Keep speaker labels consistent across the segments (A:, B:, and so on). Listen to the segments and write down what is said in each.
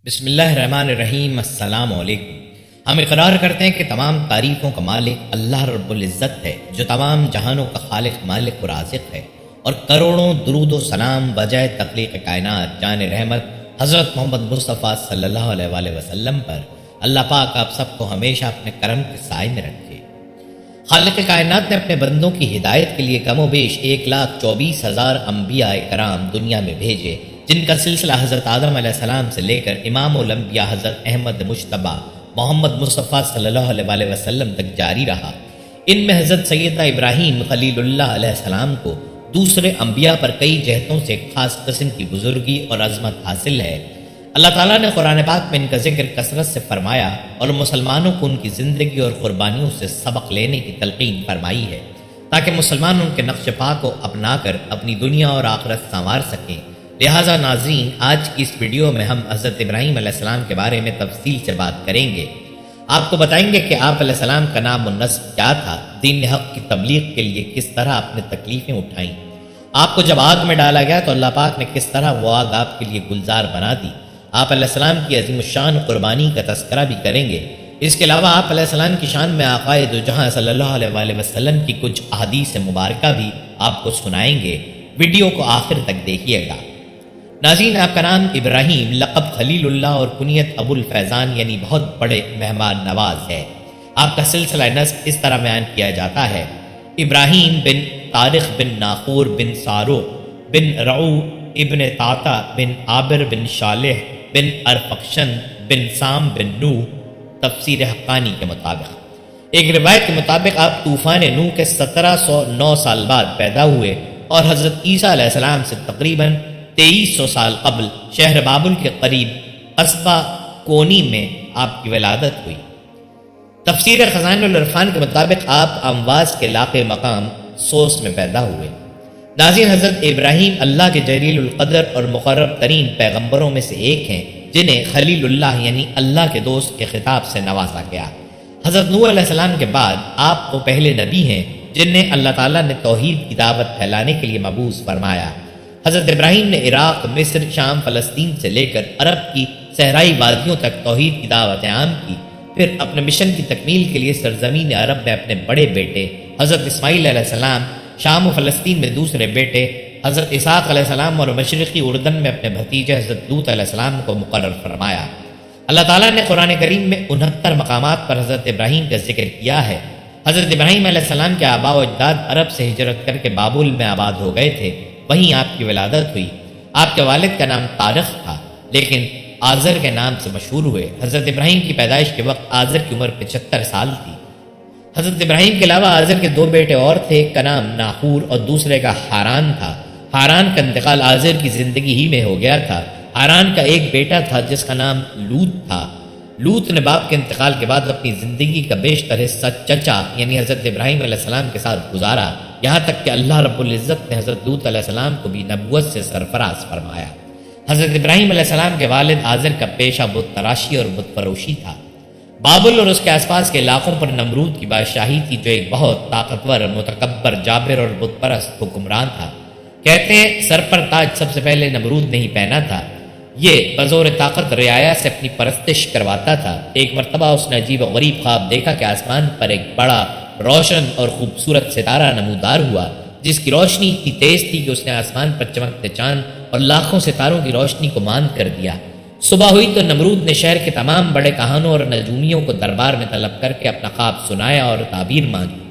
A: بسم اللہ الرحمن الرحیم۔ السلام علیکم۔ ہم اقرار کرتے ہیں کہ تمام تعریفوں کا مالک اللہ رب العزت ہے، جو تمام جہانوں کا خالق، مالک و رازق ہے، اور کروڑوں درود و سلام بجائے تخلیق کائنات جان رحمت حضرت محمد مصطفیٰ صلی اللہ علیہ وآلہ وسلم پر۔ اللہ پاک آپ سب کو ہمیشہ اپنے کرم کے سائے میں رکھے۔ خالق کائنات نے اپنے بندوں کی ہدایت کے لیے کم و بیش 1,24,000 انبیاء کرام دنیا میں بھیجے، جن کا سلسلہ حضرت آدم علیہ السلام سے لے کر امام الانبیاء حضرت احمد مجتبیٰ محمد مصطفیٰ صلی اللہ علیہ وآلہ وسلم تک جاری رہا۔ ان میں حضرت سیدنا ابراہیم خلیل اللہ علیہ السلام کو دوسرے انبیاء پر کئی جہتوں سے خاص قسم کی بزرگی اور عظمت حاصل ہے۔ اللہ تعالیٰ نے قرآن پاک میں ان کا ذکر کثرت سے فرمایا اور مسلمانوں کو ان کی زندگی اور قربانیوں سے سبق لینے کی تلقین فرمائی ہے، تاکہ مسلمان ان کے نقش پا کو اپنا کر اپنی دنیا اور آخرت سنوار سکیں۔ لہٰذا ناظرین، آج کی اس ویڈیو میں ہم حضرت ابراہیم علیہ السلام کے بارے میں تفصیل سے بات کریں گے۔ آپ کو بتائیں گے کہ آپ علیہ السلام کا نام و نسب کیا تھا، دین حق کی تبلیغ کے لیے کس طرح آپ نے تکلیفیں اٹھائیں، آپ کو جب آگ میں ڈالا گیا تو اللہ پاک نے کس طرح وہ آگ آپ کے لیے گلزار بنا دی۔ آپ علیہ السلام کی عظیم الشان قربانی کا تذکرہ بھی کریں گے۔ اس کے علاوہ آپ علیہ السلام کی شان میں آقائے دو جہاں صلی اللہ علیہ وآلہ وسلم کی کچھ احادیث مبارکہ بھی آپ کو سنائیں گے۔ ویڈیو کو آخر تک دیکھیے گا۔ ناظرین، آپ کا نام ابراہیم لقب خلیل اللہ اور کنیت ابو الفیضان یعنی بہت بڑے مہمان نواز ہے۔ آپ کا سلسلہ نسب اس طرح بیان کیا جاتا ہے: ابراہیم بن طارق بن ناخور بن سارو بن رعو ابن طاطا بن عابر بن صالح بن ارفقشن بن سام بن نوح۔ تفسیر حقانی کے مطابق، ایک روایت کے مطابق آپ طوفان نوح کے 1709 سال بعد پیدا ہوئے اور حضرت عیسیٰ علیہ السلام سے تقریباً 2300 سال قبل شہر بابل کے قریب قصبہ کونی میں آپ کی ولادت ہوئی۔ تفسیر خزائن العرفان کے مطابق آپ امواس کے علاقے مقام سوس میں پیدا ہوئے۔ ناظرین، حضرت ابراہیم اللہ کے جلیل القدر اور مقرب ترین پیغمبروں میں سے ایک ہیں، جنہیں خلیل اللہ یعنی اللہ کے دوست کے خطاب سے نوازا گیا۔ حضرت نوح علیہ السلام کے بعد آپ وہ پہلے نبی ہیں جنہیں اللہ تعالیٰ نے توحید کی دعوت پھیلانے کے لیے مبعوث فرمایا۔ حضرت ابراہیم نے عراق، مصر، شام، فلسطین سے لے کر عرب کی صحرائی وادیوں تک توحید کی دعوت عام کی۔ پھر اپنے مشن کی تکمیل کے لیے سرزمین عرب میں اپنے بڑے بیٹے حضرت اسماعیل علیہ السلام، شام و فلسطین میں دوسرے بیٹے حضرت اسحاق علیہ السلام اور مشرقی اردن میں اپنے بھتیجے حضرت لوط علیہ السلام کو مقرر فرمایا۔ اللہ تعالیٰ نے قرآن کریم میں 69 مقامات پر حضرت ابراہیم کا ذکر کیا ہے۔ حضرت ابراہیم علیہ السلام کے آباء و اجداد عرب سے ہجرت کر کے بابل میں آباد ہو گئے تھے، وہیں آپ کی ولادت ہوئی۔ آپ کے والد کا نام طارق تھا، لیکن آزر کے نام سے مشہور ہوئے۔ حضرت ابراہیم کی پیدائش کے وقت آزر کی عمر 75 سال تھی۔ حضرت ابراہیم کے علاوہ آزر کے 2 بیٹے اور تھے، ایک کا نام ناحور اور دوسرے کا حاران تھا۔ حاران کا انتقال آزر کی زندگی ہی میں ہو گیا تھا۔ حاران کا ایک بیٹا تھا جس کا نام لوط تھا۔ لوط نے باپ کے انتقال کے بعد اپنی زندگی کا بیشتر حصہ چچا یعنی حضرت ابراہیم علیہ السلام کے ساتھ گزارا، یہاں تک کہ اللہ رب العزت نے حضرت لوط علیہ السلام کو بھی نبوت سے سرفراز فرمایا۔ حضرت ابراہیم علیہ السلام کے والد آزر کا پیشہ بت تراشی اور بت فروشی تھا۔ بابل اور اس کے آس پاس کے علاقوں پر نمرود کی بادشاہی تھی، جو ایک بہت طاقتور، متکبر، جابر اور بت پرست حکمران تھا۔ کہتے ہیں سر پر تاج سب سے پہلے نمرود نے ہی پہنا تھا۔ یہ بزور طاقت رعایا سے اپنی پرستش کرواتا تھا۔ ایک مرتبہ اس نے عجیب و غریب خواب دیکھا کہ آسمان پر ایک بڑا روشن اور خوبصورت ستارہ نمودار ہوا، جس کی روشنی اتنی تیز تھی کہ اس نے آسمان پر چمکتے چاند اور لاکھوں ستاروں کی روشنی کو ماند کر دیا۔ صبح ہوئی تو نمرود نے شہر کے تمام بڑے کہانوں اور نجومیوں کو دربار میں طلب کر کے اپنا خواب سنایا اور تعبیر مانگی۔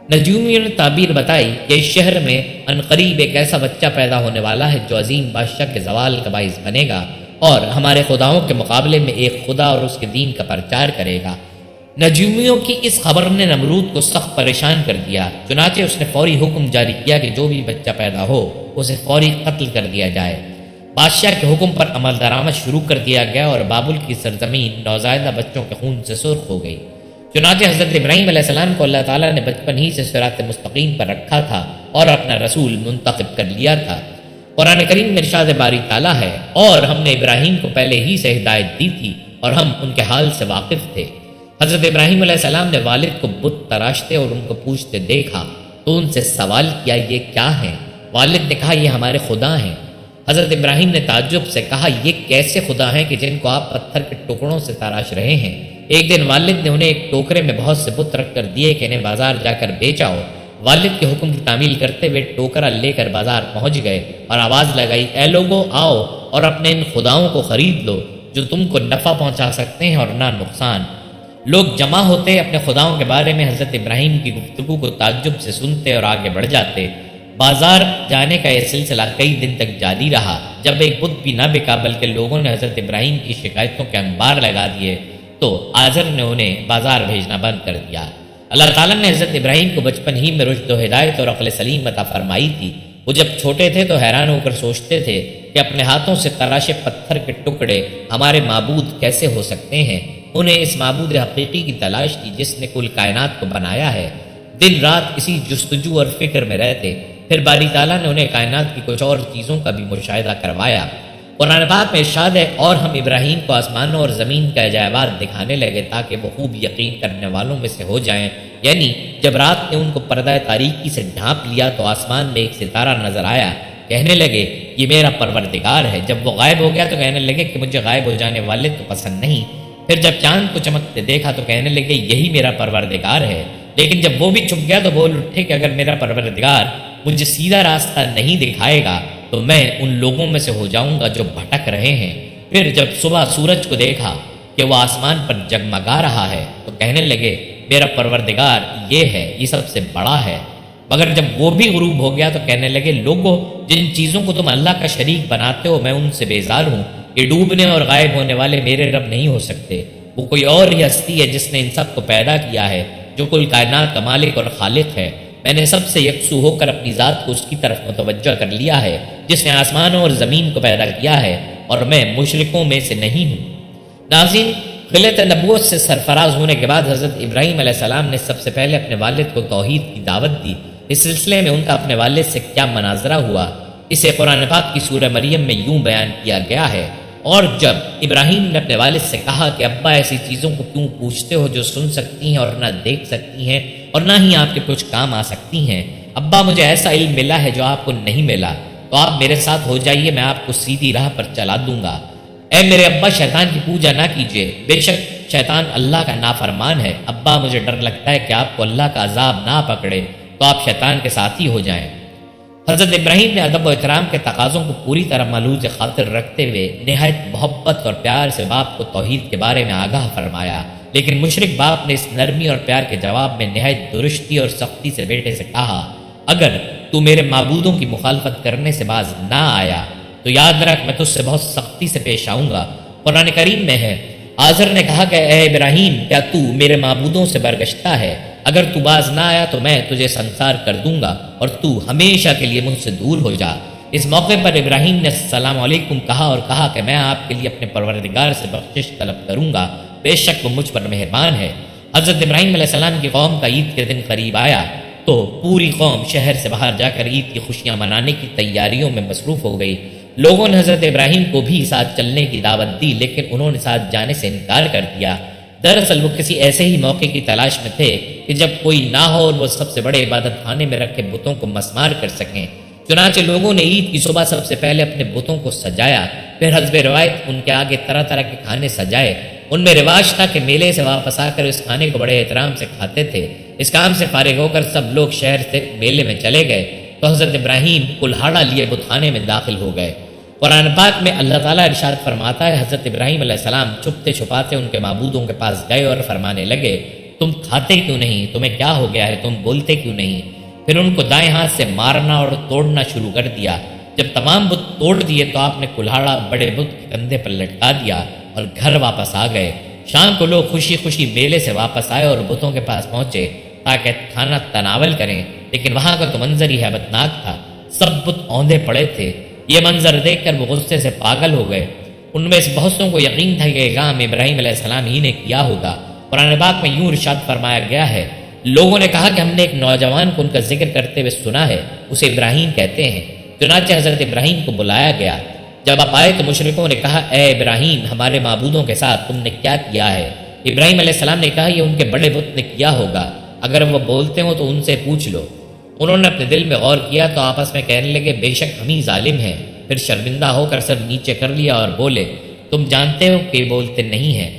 A: نجومیوں نے تعبیر بتائی کہ اس شہر میں عنقریب ایک ایسا بچہ پیدا ہونے والا ہے جو عظیم بادشاہ کے زوال کا باعث بنے گا اور ہمارے خداؤں کے مقابلے میں ایک خدا اور اس کے دین کا پرچار کرے گا۔ نجومیوں کی اس خبر نے نمرود کو سخت پریشان کر دیا، چنانچہ اس نے فوری حکم جاری کیا کہ جو بھی بچہ پیدا ہو اسے فوری قتل کر دیا جائے۔ بادشاہ کے حکم پر عمل درآمد شروع کر دیا گیا اور بابل کی سرزمین نوزائیدہ بچوں کے خون سے سرخ ہو گئی۔ چنانچہ حضرت ابراہیم علیہ السلام کو اللہ تعالیٰ نے بچپن ہی سے صراط مستقیم پر رکھا تھا اور اپنا رسول منتخب کر لیا تھا۔ قرآن کریم میں ارشاد باری تعالیٰ ہے: اور ہم نے ابراہیم کو پہلے ہی سے ہدایت دی تھی اور ہم ان کے حال سے واقف تھے۔ حضرت ابراہیم علیہ السلام نے والد کو بت تراشتے اور ان کو پوچھتے دیکھا تو ان سے سوال کیا، یہ کیا ہیں؟ والد نے کہا، یہ ہمارے خدا ہیں۔ حضرت ابراہیم نے تعجب سے کہا، یہ کیسے خدا ہیں کہ جن کو آپ پتھر کے ٹکڑوں سے تراش رہے ہیں؟ ایک دن والد نے انہیں ایک ٹوکرے میں بہت سے بت رکھ کر دیے کہ انہیں بازار جا کر بیچاؤ۔ والد کے حکم کی تعمیل کرتے ہوئے ٹوکرا لے کر بازار پہنچ گئے اور آواز لگائی، اے لوگو آؤ اور اپنے ان خداؤں کو خرید لو جو تم کو نفع پہنچا سکتے ہیں اور نہ نقصان۔ لوگ جمع ہوتے، اپنے خداؤں کے بارے میں حضرت ابراہیم کی گفتگو کو تعجب سے سنتے اور آگے بڑھ جاتے۔ بازار جانے کا یہ سلسلہ کئی دن تک جاری رہا۔ جب ایک بت بھی نہ بکا بلکہ لوگوں نے حضرت ابراہیم کی شکایتوں کے انبار لگا دیے تو آزر نے انہیں بازار بھیجنا بند کر دیا۔ اللہ تعالیٰ نے حضرت ابراہیم کو بچپن ہی میں رشد و ہدایت اور عقل سلیم عطا فرمائی تھی۔ وہ جب چھوٹے تھے تو حیران ہو کر سوچتے تھے کہ اپنے ہاتھوں سے تراشے پتھر کے ٹکڑے ہمارے معبود کیسے ہو سکتے ہیں۔ انہیں اس معبود حقیقی کی تلاش تھی جس نے کل کائنات کو بنایا ہے۔ دن رات اسی جستجو اور فکر میں رہتے۔ پھر باری تعالیٰ نے انہیں کائنات کی کچھ اور چیزوں کا بھی مشاہدہ کروایا۔ قرآن پاک میں ارشاد ہے، اور ہم ابراہیم کو آسمانوں اور زمین کا عجائبات دکھانے لگے تاکہ وہ خوب یقین کرنے والوں میں سے ہو جائیں۔ یعنی جب رات نے ان کو پردہ تاریکی سے ڈھانپ لیا تو آسمان میں ایک ستارہ نظر آیا، کہنے لگے یہ میرا پروردگار ہے۔ جب وہ غائب ہو گیا تو کہنے لگے کہ مجھے غائب ہو جانے والے تو پسند نہیں۔ پھر جب چاند کو چمکتے دیکھا تو کہنے لگے یہی میرا پروردگار ہے۔ لیکن جب وہ بھی چھپ گیا تو بول اٹھے کہ اگر میرا پروردگار مجھے سیدھا راستہ نہیں دکھائے گا تو میں ان لوگوں میں سے ہو جاؤں گا جو بھٹک رہے ہیں۔ پھر جب صبح سورج کو دیکھا کہ وہ آسمان پر جگمگا رہا ہے تو کہنے لگے میرا پروردگار یہ ہے، یہ سب سے بڑا ہے۔ مگر جب وہ بھی غروب ہو گیا تو کہنے لگے لوگوں، جن چیزوں کو تم اللہ کا شریک بناتے ہو میں ان سے بیزار ہوں۔ یہ ڈوبنے اور غائب ہونے والے میرے رب نہیں ہو سکتے۔ وہ کوئی اور ہی ہستی ہے جس نے ان سب کو پیدا کیا ہے، جو کل کائنات کا مالک اور خالق ہے۔ میں نے سب سے یکسو ہو کر اپنی ذات کو اس کی طرف متوجہ کر لیا ہے جس نے آسمانوں اور زمین کو پیدا کیا ہے، اور میں مشرکوں میں سے نہیں ہوں۔ ناظرین، خلعت نبوت سے سرفراز ہونے کے بعد حضرت ابراہیم علیہ السلام نے سب سے پہلے اپنے والد کو توحید کی دعوت دی۔ اس سلسلے میں ان کا اپنے والد سے کیا مناظرہ ہوا، اسے قرآن پاک کی سورہ مریم میں یوں بیان کیا گیا ہے، اور جب ابراہیم نے اپنے والد سے کہا کہ ابا ایسی چیزوں کو کیوں پوچھتے ہو جو سن سکتی ہیں اور نہ دیکھ سکتی ہیں اور نہ ہی آپ کے کچھ کام آ سکتی ہیں؟ ابا مجھے ایسا علم ملا ہے جو آپ کو نہیں ملا، تو آپ میرے ساتھ ہو جائیے، میں آپ کو سیدھی راہ پر چلا دوں گا۔ اے میرے ابا، شیطان کی پوجا نہ کیجیے، بے شک شیطان اللہ کا نافرمان ہے۔ ابا مجھے ڈر لگتا ہے کہ آپ کو اللہ کا عذاب نہ پکڑے تو آپ شیطان کے ساتھی ہو جائیں۔ حضرت ابراہیم نے ادب و احترام کے تقاضوں کو پوری طرح ملحوظ خاطر رکھتے ہوئے نہایت محبت اور پیار سے باپ کو توحید کے بارے میں آگاہ فرمایا، لیکن مشرک باپ نے اس نرمی اور پیار کے جواب میں نہایت درستی اور سختی سے بیٹے سے کہا، اگر تو میرے معبودوں کی مخالفت کرنے سے باز نہ آیا تو یاد رکھ میں تجھ سے بہت سختی سے پیش آؤں گا۔ قرآن کریم میں ہے، آزر نے کہا کہ اے ابراہیم، کیا تو میرے معبودوں سے برگشتہ ہے؟ اگر تو باز نہ آیا تو میں تجھے سنسار کر دوں گا اور تو ہمیشہ کے لیے مجھ سے دور ہو جا۔ اس موقع پر ابراہیم نے السلام علیکم کہا اور کہا کہ میں آپ کے لیے اپنے پروردگار سے بخشش طلب کروں گا، بے شک وہ مجھ پر مہربان ہے۔ حضرت ابراہیم علیہ السلام کی قوم کا عید کے دن قریب آیا تو پوری قوم شہر سے باہر جا کر عید کی خوشیاں منانے کی تیاریوں میں مصروف ہو گئی۔ لوگوں نے حضرت ابراہیم کو بھی ساتھ چلنے کی دعوت دی، لیکن انہوں نے ساتھ جانے سے انکار کر دیا۔ دراصل وہ کسی ایسے ہی موقع کی تلاش میں تھے کہ جب کوئی نہ ہو اور وہ سب سے بڑے عبادت خانے میں رکھے بتوں کو مسمار کر سکیں۔ چنانچہ لوگوں نے عید کی صبح سب سے پہلے اپنے بتوں کو سجایا، پھر حسب روایت ان کے آگے طرح طرح کے کھانے سجائے۔ ان میں رواج تھا کہ میلے سے واپس آ کر اس کھانے کو بڑے احترام سے کھاتے تھے۔ اس کام سے فارغ ہو کر سب لوگ شہر سے میلے میں چلے گئے تو حضرت ابراہیم کلہاڑا لیے بت خانے میں داخل ہو گئے۔ قرآن پاک میں اللہ تعالیٰ ارشاد فرماتا ہے، حضرت ابراہیم علیہ السلام چھپتے چھپاتے ان کے معبودوں کے پاس گئے اور فرمانے لگے، تم کھاتے کیوں نہیں؟ تمہیں کیا ہو گیا ہے؟ تم بولتے کیوں نہیں؟ پھر ان کو دائیں ہاتھ سے مارنا اور توڑنا شروع کر دیا۔ جب تمام بت توڑ دیے تو آپ نے کلہاڑا بڑے بت کے کندھے پر لٹکا دیا اور گھر واپس آ گئے۔ شام کو لوگ خوشی خوشی میلے سے واپس آئے اور بتوں کے پاس پہنچے تاکہ کھانا تناول کریں، لیکن وہاں کا تو منظر ہی ہیبتناک تھا۔ سب بت اوندے پڑے تھے۔ یہ منظر دیکھ کر وہ غصے سے پاگل ہو گئے۔ ان میں سے بہت سوں کو یقین تھا کہ یہ کام ابراہیم علیہ السلام ہی نے کیا ہوگا۔ قرآن پاک میں یوں ارشاد فرمایا گیا ہے، لوگوں نے کہا کہ ہم نے ایک نوجوان کو ان کا ذکر کرتے ہوئے سنا ہے، اسے ابراہیم کہتے ہیں۔ چنانچہ حضرت ابراہیم کو بلایا گیا۔ جب آپ آئے تو مشرکوں نے کہا، اے ابراہیم، ہمارے معبودوں کے ساتھ تم نے کیا کیا ہے؟ ابراہیم علیہ السلام نے کہا، یہ ان کے بڑے بت نے کیا ہوگا، اگر وہ بولتے ہوں تو ان سے پوچھ لو۔ انہوں نے اپنے دل میں غور کیا تو آپس میں کہنے لگے، بے شک ہم ہی ظالم ہیں۔ پھر شرمندہ ہو کر سر نیچے کر لیا اور بولے تم جانتے ہو کہ بولتے نہیں ہیں۔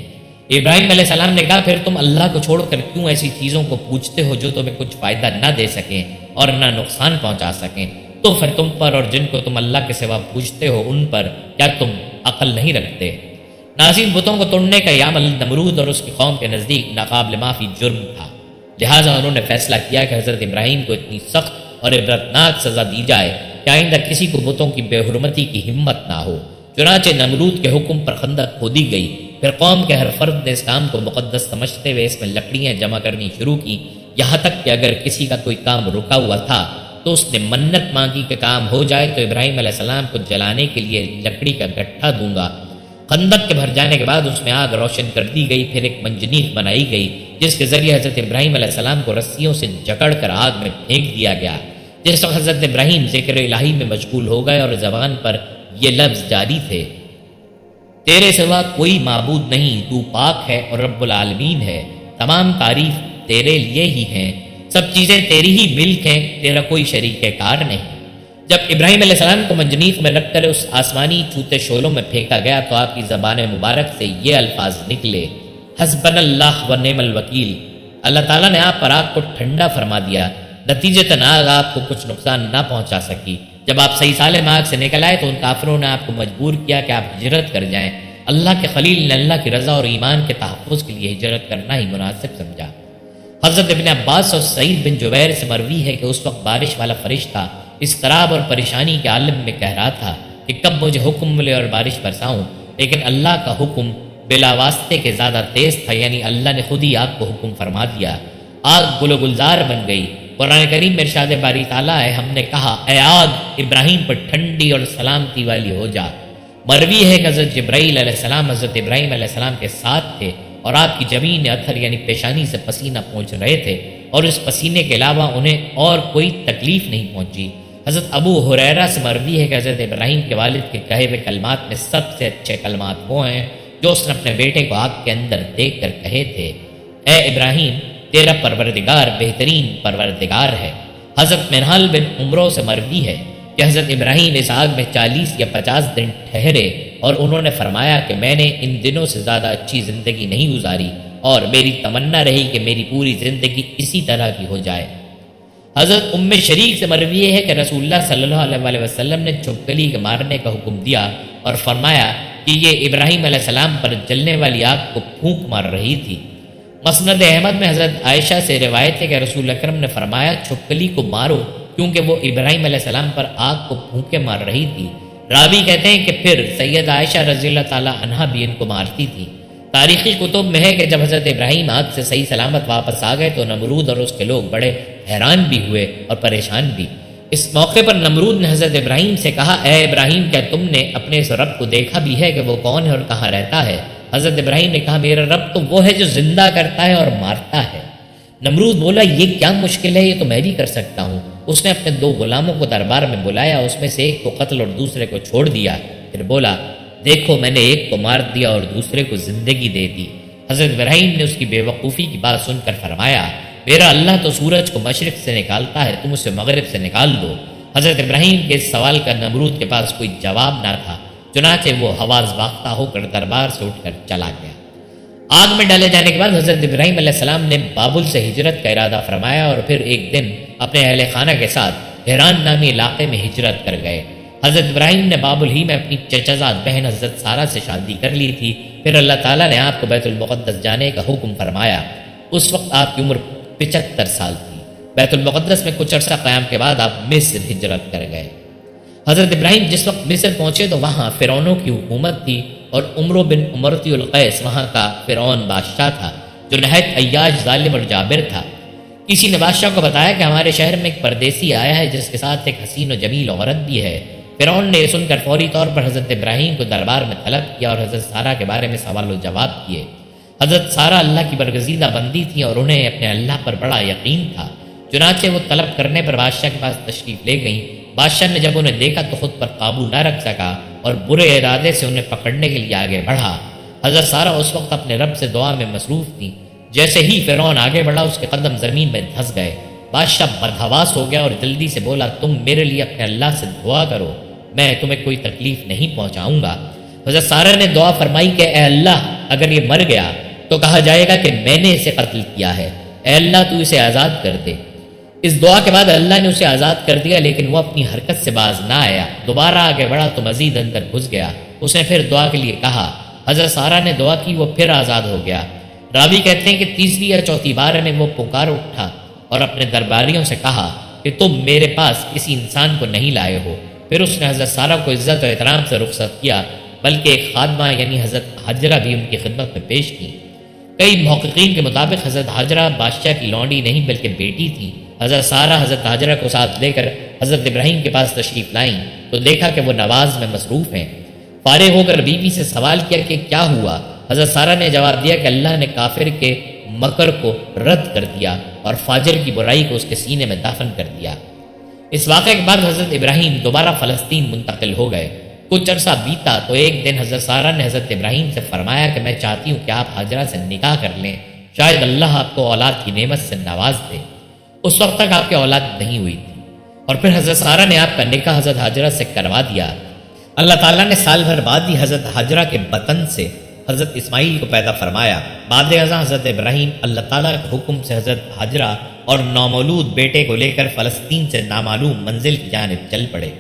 A: ابراہیم علیہ السلام نے کہا پھر تم اللہ کو چھوڑ کر کیوں ایسی چیزوں کو پوچھتے ہو جو تمہیں کچھ فائدہ نہ دے سکیں اور نہ نقصان پہنچا سکیں؟ تو پھر تم پر اور جن کو تم اللہ کے سوا پوچھتے ہو ان پر کیا تم عقل نہیں رکھتے؟ ناظرین، بتوں کو توڑنے کا یہ عمل نمرود اور اس کی قوم کے نزدیک ناقابل معافی جرم تھا، لہٰذا انہوں نے فیصلہ کیا کہ حضرت ابراہیم کو اتنی سخت اور عبرتناک سزا دی جائے کہ آئندہ کسی کو بتوں کی بے حرمتی کی ہمت نہ ہو۔ چنانچہ نمرود کے حکم پر خندق کھودی گئی۔ پھر قوم کے ہر فرد نے اس کام کو مقدس سمجھتے ہوئے اس میں لکڑیاں جمع کرنی شروع کی، یہاں تک کہ اگر کسی کا کوئی کام رکا ہوا تھا تو اس نے منت مانگی کہ کام ہو جائے تو ابراہیم علیہ السلام کو جلانے کے لیے لکڑی کا گٹھا دوں گا۔ خندق کے بھر جانے کے بعد اس میں آگ روشن کر دی گئی، پھر ایک منجنیق بنائی گئی جس کے ذریعے حضرت ابراہیم علیہ السلام کو رسیوں سے جکڑ کر آگ میں پھینک دیا گیا۔ جس وقت حضرت ابراہیم ذکر الہی میں مشغول ہو گئے اور زبان پر یہ لفظ جاری تھے تیرے سوا کوئی معبود نہیں، تو پاک ہے اور رب العالمین ہے، تمام تعریف تیرے لیے ہی ہیں، سب چیزیں تیری ہی ملک ہیں، تیرا کوئی شریک کار نہیں۔ جب ابراہیم علیہ السلام کو منجنیق میں رکھ کر اس آسمانی چوتے شعلوں میں پھینکا گیا تو آپ کی زبان مبارک سے یہ الفاظ نکلے حسبنا اللہ و نعم الوکیل۔ اللہ تعالیٰ نے آپ پر آگ کو ٹھنڈا فرما دیا، نتیجتاً آگ آپ کو کچھ نقصان نہ پہنچا سکی۔ جب آپ صحیح سالم آگ سے نکل آئے تو ان کافروں نے آپ کو مجبور کیا کہ آپ ہجرت کر جائیں۔ اللہ کے خلیل نے اللہ کی رضا اور ایمان کے تحفظ کے لیے ہجرت کرنا ہی مناسب سمجھا۔ حضرت ابن عباس اور سعید بن جبیر سے مروی ہے کہ اس وقت بارش والا فرشتہ اضطراب اور پریشانی کے عالم میں کہہ رہا تھا کہ کب مجھے حکم ملے اور بارش برساؤں، لیکن اللہ کا حکم بلا واسطے کے زیادہ تیز تھا، یعنی اللہ نے خود ہی آگ کو حکم فرما دیا۔ آگ گل و گلزار بن گئی۔ قرآن کریم میں ارشاد باری تعالیٰ ہے ہم نے کہا اے آگ ابراہیم پر ٹھنڈی اور سلامتی والی ہو جا۔ مروی ہے کہ حضرت جبرائیل علیہ السلام حضرت ابراہیم علیہ السلام کے ساتھ تھے اور آپ کی جبین اتھر یعنی پیشانی سے پسینہ پہنچ رہے تھے اور اس پسینے کے علاوہ انہیں اور کوئی تکلیف نہیں پہنچی۔ حضرت ابو ہریرہ سے مروی ہے کہ حضرت ابراہیم کے والد کے کہے ہوئے کلمات میں سب سے اچھے کلمات وہ ہیں جو اس نے اپنے بیٹے کو آگ کے اندر دیکھ کر کہے تھے، اے ابراہیم تیرا پروردگار بہترین پروردگار ہے۔ حضرت منہال بن عمرو سے مروی ہے کہ حضرت ابراہیم اس آگ میں 40 یا 50 دن ٹھہرے اور انہوں نے فرمایا کہ میں نے ان دنوں سے زیادہ اچھی زندگی نہیں گزاری اور میری تمنا رہی کہ میری پوری زندگی اسی طرح کی ہو جائے۔ حضرت ام شریک سے مروی ہے کہ رسول اللہ صلی اللہ علیہ وسلم نے چھپکلی کے مارنے کا حکم دیا اور فرمایا کہ یہ ابراہیم علیہ السلام پر جلنے والی آگ کو پھونک مار رہی تھی۔ مسند احمد میں حضرت عائشہ سے روایت ہے کہ رسول اکرم نے فرمایا چھپکلی کو مارو کیونکہ وہ ابراہیم علیہ السلام پر آگ کو پھونکے مار رہی تھی۔ راوی کہتے ہیں کہ پھر سید عائشہ رضی اللہ تعالی عنہا بھی ان کو مارتی تھی۔ تاریخی کتب میں ہے کہ جب حضرت ابراہیم آگ سے صحیح سلامت واپس آ گئے تو نمرود اور اس کے لوگ بڑے حیران بھی ہوئے اور پریشان بھی۔ اس موقع پر نمرود نے حضرت ابراہیم سے کہا اے ابراہیم کیا تم نے اپنے اس رب کو دیکھا بھی ہے کہ وہ کون ہے اور کہاں رہتا ہے؟ حضرت ابراہیم نے کہا میرا رب تو وہ ہے جو زندہ کرتا ہے اور مارتا ہے۔ نمرود بولا یہ کیا مشکل ہے، یہ تو میں بھی کر سکتا ہوں۔ اس نے اپنے 2 غلاموں کو دربار میں بلایا، اس میں سے ایک کو قتل اور دوسرے کو چھوڑ دیا، پھر بولا دیکھو میں نے ایک کو مار دیا اور دوسرے کو زندگی دے دی۔ حضرت ابراہیم نے اس کی بے وقوفی کی بات سن کر فرمایا میرا اللہ تو سورج کو مشرق سے نکالتا ہے، تم اسے مغرب سے نکال دو۔ حضرت ابراہیم کے اس سوال کا نمرود کے پاس کوئی جواب نہ تھا، چنانچہ وہ حواس باختہ ہو کر دربار سے اٹھ کر چلا گیا۔ آگ میں ڈالے جانے کے بعد حضرت ابراہیم علیہ السلام نے بابل سے ہجرت کا ارادہ فرمایا اور پھر ایک دن اپنے اہل خانہ کے ساتھ حیران نامی علاقے میں ہجرت کر گئے۔ حضرت ابراہیم نے بابل ہی میں اپنی چچا زاد بہن حضرت سارہ سے شادی کر لی تھی۔ پھر اللہ تعالیٰ نے آپ کو بیت المقدس جانے کا حکم فرمایا۔ اس وقت آپ کی عمر 75 سال تھی۔ بیت المقدس میں کچھ عرصہ قیام کے بعد آپ مصر ہجرت کر گئے۔ حضرت ابراہیم جس وقت مصر پہنچے تو وہاں فرعونوں کی حکومت تھی اور عمرو بن امرتی القیس وہاں کا فرعون بادشاہ تھا جو نہایت عیاش ظالم اور جابر تھا۔ کسی نے بادشاہ کو بتایا کہ ہمارے شہر میں ایک پردیسی آیا ہے جس کے ساتھ ایک حسین و جمیل عورت بھی ہے۔ فرعون نے یہ سن کر فوری طور پر حضرت ابراہیم کو دربار میں طلب کیا اور حضرت سارہ کے بارے میں سوال و جواب کیے۔ حضرت سارہ اللہ کی برگزیدہ بندی تھی اور انہیں اپنے اللہ پر بڑا یقین تھا، چنانچہ وہ طلب کرنے پر بادشاہ کے پاس تشریف لے گئیں۔ بادشاہ نے جب انہیں دیکھا تو خود پر قابو نہ رکھ سکا اور برے ارادے سے انہیں پکڑنے کے لیے آگے بڑھا۔ حضرت سارہ اس وقت اپنے رب سے دعا میں مصروف تھی۔ جیسے ہی فرعون آگے بڑھا اس کے قدم زمین میں دھس گئے۔ بادشاہ بدحواس ہو گیا اور جلدی سے بولا تم میرے لیے اپنے اللہ سے دعا کرو۔ میں تمہیں کوئی تکلیف نہیں پہنچاؤں گا۔ حضرت سارہ نے دعا فرمائی کہ اے اللہ اگر یہ مر گیا تو کہا جائے گا کہ میں نے اسے قتل کیا ہے، اے اللہ تو اسے آزاد کر دے۔ اس دعا کے بعد اللہ نے اسے آزاد کر دیا، لیکن وہ اپنی حرکت سے باز نہ آیا۔ دوبارہ آگے بڑھا تو مزید اندر گھس گیا۔ اس نے پھر دعا کے لیے کہا، حضرت سارہ نے دعا کی، وہ پھر آزاد ہو گیا۔ راوی کہتے ہیں کہ تیسری یا چوتھی بار میں وہ پکار اٹھا اور اپنے درباریوں سے کہا کہ تم میرے پاس کسی انسان کو نہیں لائے ہو۔ پھر اس نے حضرت سارہ کو عزت و احترام سے رخصت کیا، بلکہ ایک خادمہ یعنی حضرت حجرہ بھی ان کی خدمت میں پیش کی۔ کئی محققین کے مطابق حضرت حجرہ بادشاہ کی لونڈی نہیں بلکہ بیٹی تھی۔ حضرت سارہ حضرت حجرہ کو ساتھ لے کر حضرت ابراہیم کے پاس تشریف لائیں تو دیکھا کہ وہ نماز میں مصروف ہیں۔ فارغ ہو کر بیوی سے سوال کیا کہ کیا ہوا؟ حضرت سارہ نے جواب دیا کہ اللہ نے کافر کے مکر کو رد کر دیا اور فاجر کی برائی کو اس کے سینے میں دفن کر دیا۔ اس واقعے کے بعد حضرت ابراہیم دوبارہ فلسطین منتقل ہو گئے۔ کچھ عرصہ بیتا تو ایک دن حضرت سارہ نے حضرت ابراہیم سے فرمایا کہ میں چاہتی ہوں کہ آپ حاجرہ سے نکاح کر لیں، شاید اللہ آپ کو اولاد کی نعمت سے نواز دے۔ اس وقت تک آپ کی اولاد نہیں ہوئی تھی، اور پھر حضرت سارہ نے آپ کا نکاح حضرت حاجرہ سے کروا دیا۔ اللہ تعالیٰ نے سال بھر بعد ہی حضرت حاجرہ کے بطن سے حضرت اسماعیل کو پیدا فرمایا۔ بعد ازاں حضرت ابراہیم اللہ تعالیٰ کے حکم سے حضرت حاجرہ اور نومولود بیٹے کو لے کر فلسطین سے نامعلوم منزل کی جانب چل پڑے۔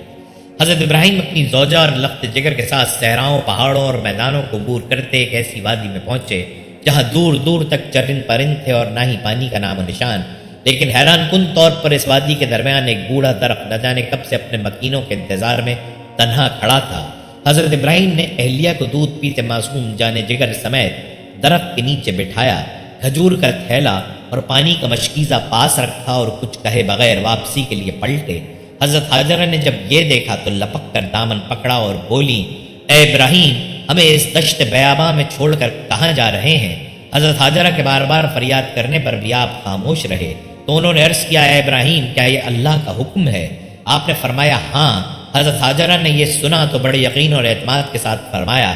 A: حضرت ابراہیم اپنی زوجہ اور لخت جگر کے ساتھ صحراؤں، پہاڑوں اور میدانوں کو عبور کرتے ایک ایسی وادی میں پہنچے جہاں دور دور تک چرند پرند تھے اور نہ ہی پانی کا نام و نشان۔ لیکن حیران کن طور پر اس وادی کے درمیان ایک بوڑھا درخت نہ جانے کب سے اپنے مکینوں کے انتظار میں تنہا کھڑا تھا۔ حضرت ابراہیم نے اہلیہ کو دودھ پیتے معصوم جانے جگر سمیت درخت کے نیچے بٹھایا، کھجور کا تھیلا اور پانی کا مشکیزہ پاس رکھا اور کچھ کہے بغیر واپسی کے لیے پلٹے۔ حضرت حاجرہ نے جب یہ دیکھا تو لپک کر دامن پکڑا اور بولی، اے ابراہیم ہمیں اس دشت بیاباں میں چھوڑ کر کہاں جا رہے ہیں؟ حضرت حاجرہ کے بار بار فریاد کرنے پر بھی آپ خاموش رہے تو انہوں نے عرض کیا، اے ابراہیم کیا یہ اللہ کا حکم ہے؟ آپ نے فرمایا ہاں۔ حضرت حاجرہ نے یہ سنا تو بڑے یقین اور اعتماد کے ساتھ فرمایا،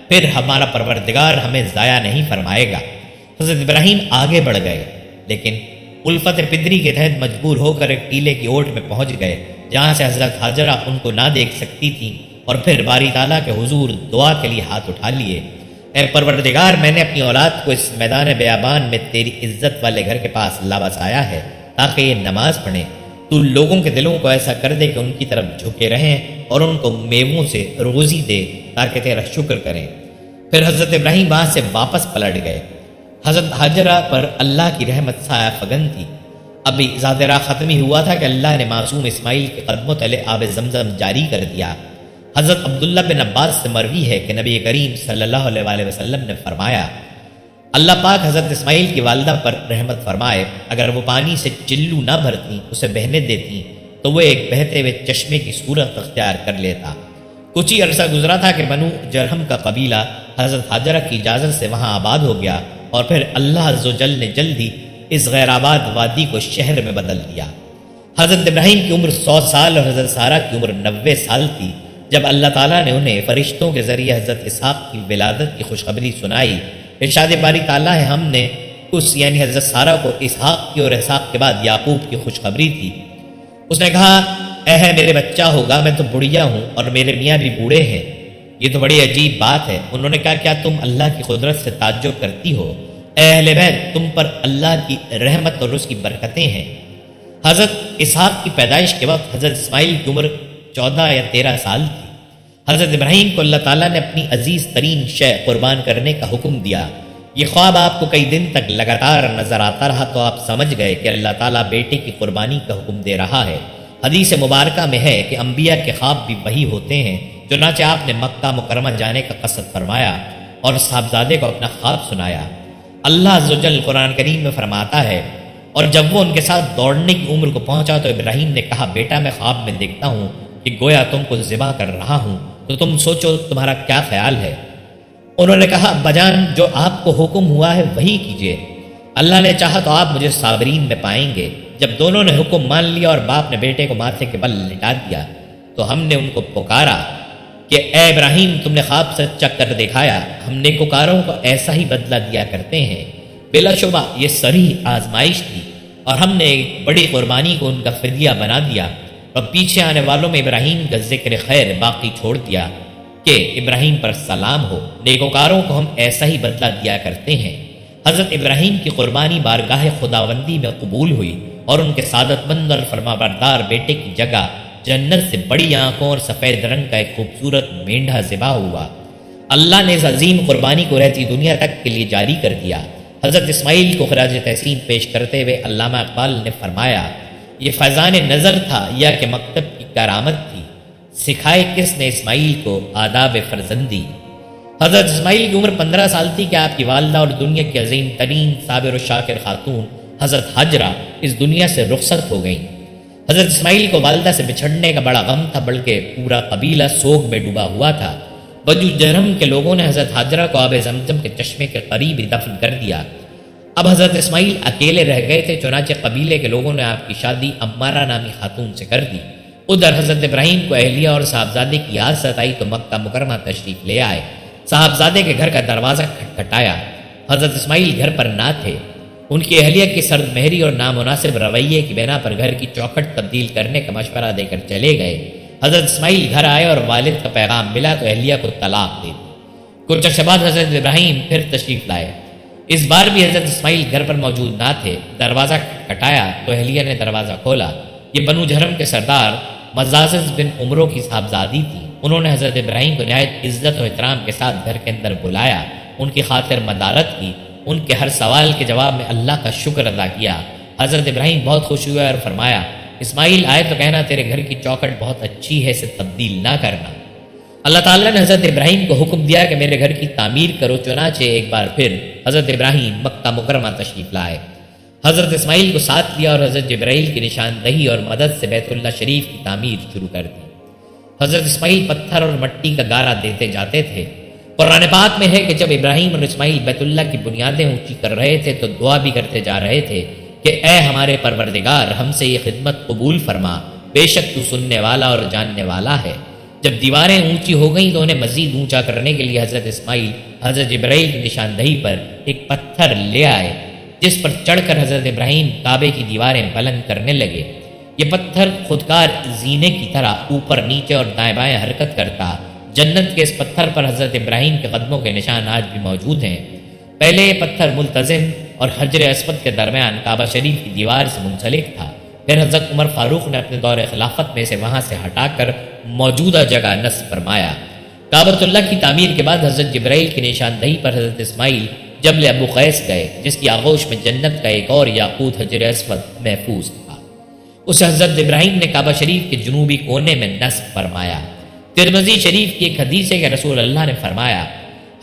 A: پھر ہمارا پروردگار ہمیں ضائع نہیں فرمائے گا۔ حضرت ابراہیم آگے بڑھ گئے، لیکن الفت پدری کے تحت مجبور ہو کر ایک ٹیلے کی اوٹ میں پہنچ گئے جہاں سے حضرت حاجرہ ان کو نہ دیکھ سکتی تھی، اور پھر باری تعالیٰ کے حضور دعا کے لیے ہاتھ اٹھا لیے، اے پروردگار میں نے اپنی اولاد کو اس میدان بیابان میں تیری عزت والے گھر کے پاس لا بسایا ہے تاکہ یہ نماز پڑھیں۔ تو لوگوں کے دلوں کو ایسا کر دے کہ ان کی طرف جھکے رہیں اور ان کو میووں سے روزی دے تاکہ تیرا شکر کریں۔ پھر حضرت ابراہیم وہاں سے واپس پلٹ گئے۔ حضرت حاجرہ پر اللہ کی رحمت سایہ فگن تھی۔ ابھی زادرہ ختم ہی ہوا تھا کہ اللہ نے معصوم اسماعیل کے قدموں تلے آب زمزم جاری کر دیا۔ حضرت عبداللہ بن عباس سے مروی ہے کہ نبی کریم صلی اللہ علیہ وسلم نے فرمایا، اللہ پاک حضرت اسماعیل کی والدہ پر رحمت فرمائے، اگر وہ پانی سے چلو نہ بھرتی، اسے بہنے دیتی تو وہ ایک بہتے ہوئے چشمے کی صورت اختیار کر لیتا۔ کچھ ہی عرصہ گزرا تھا کہ بنو جرہم کا قبیلہ حضرت حاجرہ کی اجازت سے وہاں آباد ہو گیا، اور پھر اللہ عز و جل نے جلد ہی اس غیر آباد وادی کو شہر میں بدل دیا۔ حضرت ابراہیم کی عمر 100 سال اور حضرت سارہ کی عمر 90 سال تھی جب اللہ تعالیٰ نے انہیں فرشتوں کے ذریعے حضرت اسحاق کی ولادت کی خوشخبری سنائی۔ ارشاد باری تعالیٰ ہے، ہم نے اس یعنی حضرت سارہ کو اسحاق کی اور اسحاق کے بعد یعقوب کی خوشخبری تھی۔ اس نے کہا، اے ہے میرے بچہ ہوگا، میں تو بڑھیا ہوں اور میرے میاں بھی بوڑھے ہیں۔ یہ تو بڑی عجیب بات ہے۔ انہوں نے کہا، کیا تم اللہ کی قدرت سے تعجب کرتی ہو؟ اے اہل بیت، تم پر اللہ کی رحمت اور اس کی برکتیں ہیں۔ حضرت اسحاق کی پیدائش کے وقت حضرت اسماعیل کی عمر 14 یا 13 سال تھی۔ حضرت ابراہیم کو اللہ تعالیٰ نے اپنی عزیز ترین شے قربان کرنے کا حکم دیا۔ یہ خواب آپ کو کئی دن تک لگاتار نظر آتا رہا تو آپ سمجھ گئے کہ اللہ تعالیٰ بیٹے کی قربانی کا حکم دے رہا ہے۔ حدیث مبارکہ میں ہے کہ انبیاء کے خواب بھی وہی ہوتے ہیں۔ چنانچہ آپ نے مکہ مکرمہ جانے کا قصد فرمایا اور صاحبزادے کو اپنا خواب سنایا۔ اللہ عز و جل قرآن کریم میں فرماتا ہے، اور جب وہ ان کے ساتھ دوڑنے کی عمر کو پہنچا تو ابراہیم نے کہا، بیٹا میں خواب میں دیکھتا ہوں کہ گویا تم کو ذبح کر رہا ہوں، تو تم سوچو تمہارا کیا خیال ہے؟ انہوں نے کہا، بجان جو آپ کو حکم ہوا ہے وہی کیجیے، اللہ نے چاہا تو آپ مجھے صابرین میں پائیں گے۔ جب دونوں نے حکم مان لیا اور باپ نے بیٹے کو ماتھے کے بل لٹا دیا تو ہم نے ان کو پکارا کہ اے ابراہیم، تم نے خواب سچا کر دکھایا، ہم نیکوکاروں کو ایسا ہی بدلہ دیا کرتے ہیں۔ بلا شبہ یہ صریح آزمائش تھی اور ہم نے ایک بڑی قربانی کو ان کا فدیہ بنا دیا۔ اور پیچھے آنے والوں میں ابراہیم کا ذکر خیر باقی چھوڑ دیا کہ ابراہیم پر سلام ہو، نیکوکاروں کو ہم ایسا ہی بدلہ دیا کرتے ہیں۔ حضرت ابراہیم کی قربانی بارگاہ خداوندی میں قبول ہوئی اور ان کے سعادت مند اور فرمانبردار بیٹے کی جگہ جنت سے بڑی آنکھوں اور سفید رنگ کا ایک خوبصورت مینڈھا ذبح ہوا۔ اللہ نے اس عظیم قربانی کو رہتی دنیا تک کے لیے جاری کر دیا۔ حضرت اسماعیل کو خراج تحسین پیش کرتے ہوئے علامہ اقبال نے فرمایا، یہ فیضان نظر تھا یا کہ مکتب کی کرامت تھی، سکھائے کس نے اسماعیل کو آداب فرزندی۔ حضرت اسماعیل کی عمر 15 سال تھی کہ آپ کی والدہ اور دنیا کی عظیم ترین صابر و شاکر خاتون حضرت حجرہ اس دنیا سے رخصت ہو گئیں۔ حضرت اسماعیل کو والدہ سے بچھڑنے کا بڑا غم تھا، بلکہ پورا قبیلہ سوگ میں ڈوبا ہوا تھا۔ بنو جرہم کے لوگوں نے حضرت حجرہ کو آب زمزم کے چشمے کے قریب ہی دفن کر دیا۔ اب حضرت اسماعیل اکیلے رہ گئے تھے، چنانچہ قبیلے کے لوگوں نے آپ کی شادی امارہ نامی خاتون سے کر دی۔ ادھر حضرت ابراہیم کو اہلیہ اور صاحبزادے کی یاد ستائی تو مکہ مکرمہ تشریف لے آئے۔ صاحبزادے کے گھر کا دروازہ کھٹکھٹایا۔ حضرت اسماعیل گھر پر نہ تھے۔ ان کی اہلیہ کی سرد مہری اور نامناسب رویے کی بنا پر گھر کی چوکھٹ تبدیل کرنے کا مشورہ دے کر چلے گئے۔ حضرت اسماعیل گھر آئے اور والد کا پیغام ملا تو اہلیہ کو طلاق دے دی۔ کچھ عرصے بعد حضرت ابراہیم پھر تشریف لائے۔ اس بار بھی حضرت اسماعیل گھر پر موجود نہ تھے۔ دروازہ کھٹکھٹایا تو اہلیہ نے دروازہ کھولا۔ یہ بنو جرہم کے سردار مزازز بن عمرو کی صاحبزادی تھی۔ انہوں نے حضرت ابراہیم کو نہایت عزت و احترام کے ساتھ گھر کے اندر بلایا، ان کی خاطر مدارت کی، ان کے ہر سوال کے جواب میں اللہ کا شکر ادا کیا۔ حضرت ابراہیم بہت خوش ہوئے اور فرمایا، اسماعیل آئے تو کہنا تیرے گھر کی چوکھٹ بہت اچھی ہے، اسے تبدیل نہ کرنا۔ اللہ تعالیٰ نے حضرت ابراہیم کو حکم دیا کہ میرے گھر کی تعمیر کرو، چنانچہ ایک بار پھر حضرت ابراہیم مکہ مکرمہ تشریف لائے۔ حضرت اسماعیل کو ساتھ لیا اور حضرت جبرائیل کی نشاندہی اور مدد سے بیت اللہ شریف کی تعمیر شروع کر دی۔ حضرت اسماعیل پتھر اور مٹی کا گارا دیتے جاتے تھے۔ قرآن پاک میں ہے کہ جب ابراہیم اور اسماعیل بیت اللہ کی بنیادیں اونچی کر رہے تھے تو دعا بھی کرتے جا رہے تھے کہ اے ہمارے پروردگار، ہم سے یہ خدمت قبول فرما، بے شک تو سننے والا اور جاننے والا ہے۔ جب دیواریں اونچی ہو گئیں تو انہیں مزید اونچا کرنے کے لیے حضرت اسماعیل حضرت جبرائیل کی نشاندہی پر ایک پتھر لے آئے، جس پر چڑھ کر حضرت ابراہیم کعبے کی دیواریں بلند کرنے لگے۔ یہ پتھر خودکار زینے کی طرح اوپر نیچے اور دائیں بائیں حرکت کرتا۔ جنت کے اس پتھر پر حضرت ابراہیم کے قدموں کے نشان آج بھی موجود ہیں۔ پہلے یہ پتھر ملتزم اور حجر اسود کے درمیان کعبہ شریف کی دیوار سے منسلک تھا، پھر حضرت عمر فاروق نے اپنے دور خلافت میں سے وہاں سے ہٹا کر موجودہ جگہ نصب فرمایا۔ کعبۃ اللہ کی تعمیر کے بعد حضرت جبرائیل کی نشاندہی پر حضرت اسماعیل جبل ابو قیس گئے، جس کی آغوش میں جنت کا ایک اور یاقوت حجر اسود محفوظ تھا۔ اسے حضرت ابراہیم نے کعبہ شریف کے جنوبی کونے میں نصب فرمایا۔ ترمذی شریف کی ایک حدیث ہے کہ رسول اللہ نے فرمایا،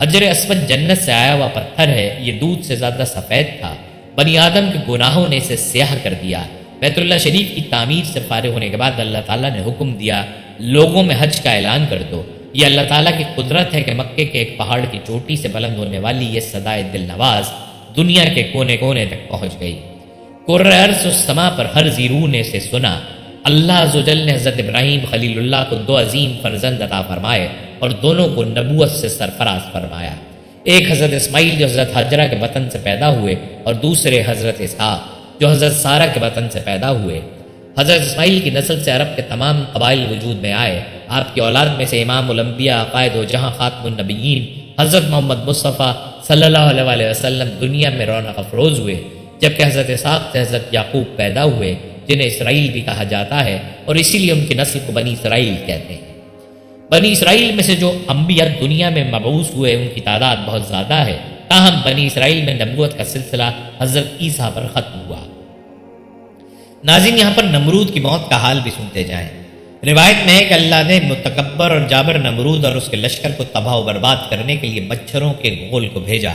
A: حجر اسود جنت سے آیا ہوا پتھر ہے، یہ دودھ سے زیادہ سفید تھا، بنی آدم کے گناہوں نے اسے سیاہ کر دیا۔ بیت اللہ شریف کی تعمیر سے فارغ ہونے کے بعد اللہ تعالیٰ نے حکم دیا، لوگوں میں حج کا اعلان کر دو۔ یہ اللہ تعالیٰ کی قدرت ہے کہ مکے کے ایک پہاڑ کی چوٹی سے بلند ہونے والی یہ صدائے دل نواز دنیا کے کونے کونے تک پہنچ گئی۔ کرۂ ارض و سما پر ہر زیرو نے اسے سنا۔ اللہ عز و جل نے حضرت ابراہیم خلیل اللہ کو دو عظیم فرزند عطا فرمائے اور دونوں کو نبوت سے سرفراز فرمایا۔ ایک حضرت اسماعیل جو حضرت حجرہ کے وطن سے پیدا ہوئے اور دوسرے حضرت اسحاق جو حضرت سارہ کے وطن سے پیدا ہوئے۔ حضرت اسماعیل کی نسل سے عرب کے تمام قبائل وجود میں آئے۔ آپ کی اولاد میں سے امام الانبیاء قائد و جہاں خاتم النبیین حضرت محمد مصطفیٰ صلی اللہ علیہ وسلم دنیا میں رونق افروز ہوئے، جبکہ حضرت اسحاق سے حضرت یعقوب پیدا ہوئے، جنہیں اسرائیل بھی کہا جاتا ہے، اور اسی لیے ان کی نسل کو بنی اسرائیل کہتے ہیں۔ بنی اسرائیل میں سے جو انبیاء دنیا میں مبعوث ہوئے ان کی تعداد بہت زیادہ ہے، تاہم بنی اسرائیل میں نبوت کا سلسلہ حضرت عیسیٰ پر ختم ہوا۔ ناظرین، یہاں پر نمرود کی موت کا حال بھی سنتے جائیں۔ روایت میں ہے کہ اللہ نے متکبر اور جابر نمرود اور اس کے لشکر کو تباہ و برباد کرنے کے لیے مچھروں کے غول کو بھیجا۔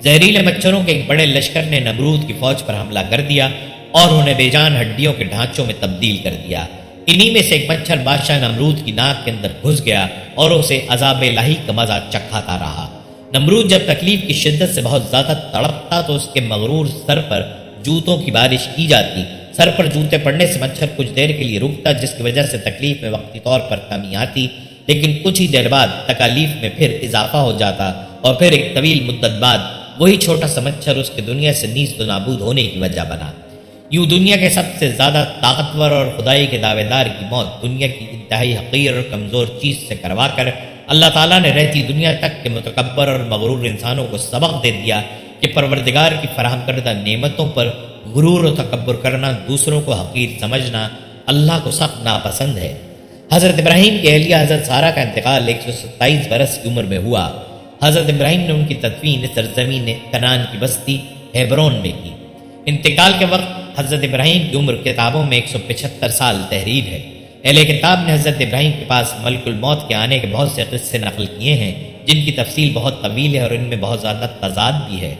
A: زہریلے مچھروں کے ایک بڑے لشکر نے نمرود کی فوج پر حملہ کر دیا اور انہیں بے جان ہڈیوں کے ڈھانچوں میں تبدیل کر دیا۔ انہی میں سے ایک مچھر بادشاہ نمرود کی ناک کے اندر گھس گیا اور اسے عذاب الہی کا مزہ چکھاتا رہا۔ نمرود جب تکلیف کی شدت سے بہت زیادہ تڑپتا تو اس کے مغرور سر پر جوتوں کی بارش کی جاتی۔ سر پر جوتے پڑنے سے مچھر کچھ دیر کے لیے رکتا، جس کی وجہ سے تکلیف میں وقتی طور پر کمی آتی، لیکن کچھ ہی دیر بعد تکالیف میں پھر اضافہ ہو جاتا اور پھر ایک طویل مدت بعد وہی چھوٹا سا مچھر اس کے دنیا سے نیست و نابود ہونے کی وجہ بنا۔ یوں دنیا کے سب سے زیادہ طاقتور اور خدائی کے دعوے دار کی موت دنیا کی انتہائی حقیر اور کمزور چیز سے کروا کر اللہ تعالیٰ نے رہتی دنیا تک کے متکبر اور مغرور انسانوں کو سبق دے دیا کہ پروردگار کی فراہم کردہ نعمتوں پر غرور و تکبر کرنا، دوسروں کو حقیر سمجھنا اللہ کو سخت ناپسند ہے۔ حضرت ابراہیم کی اہلیہ حضرت سارہ کا انتقال 127 برس کی عمر میں ہوا۔ حضرت ابراہیم نے ان کی تدفین سرزمین کنعان کی بستی ہیبرون میں کی۔ انتقال کے وقت حضرت ابراہیم کی عمر کتابوں میں 175 سال تحریر ہے۔ اہل کتاب نے حضرت ابراہیم کے پاس ملک الموت کے آنے کے بہت سے قصے نقل کیے ہیں، جن کی تفصیل بہت طویل ہے اور ان میں بہت زیادہ تضاد بھی ہے۔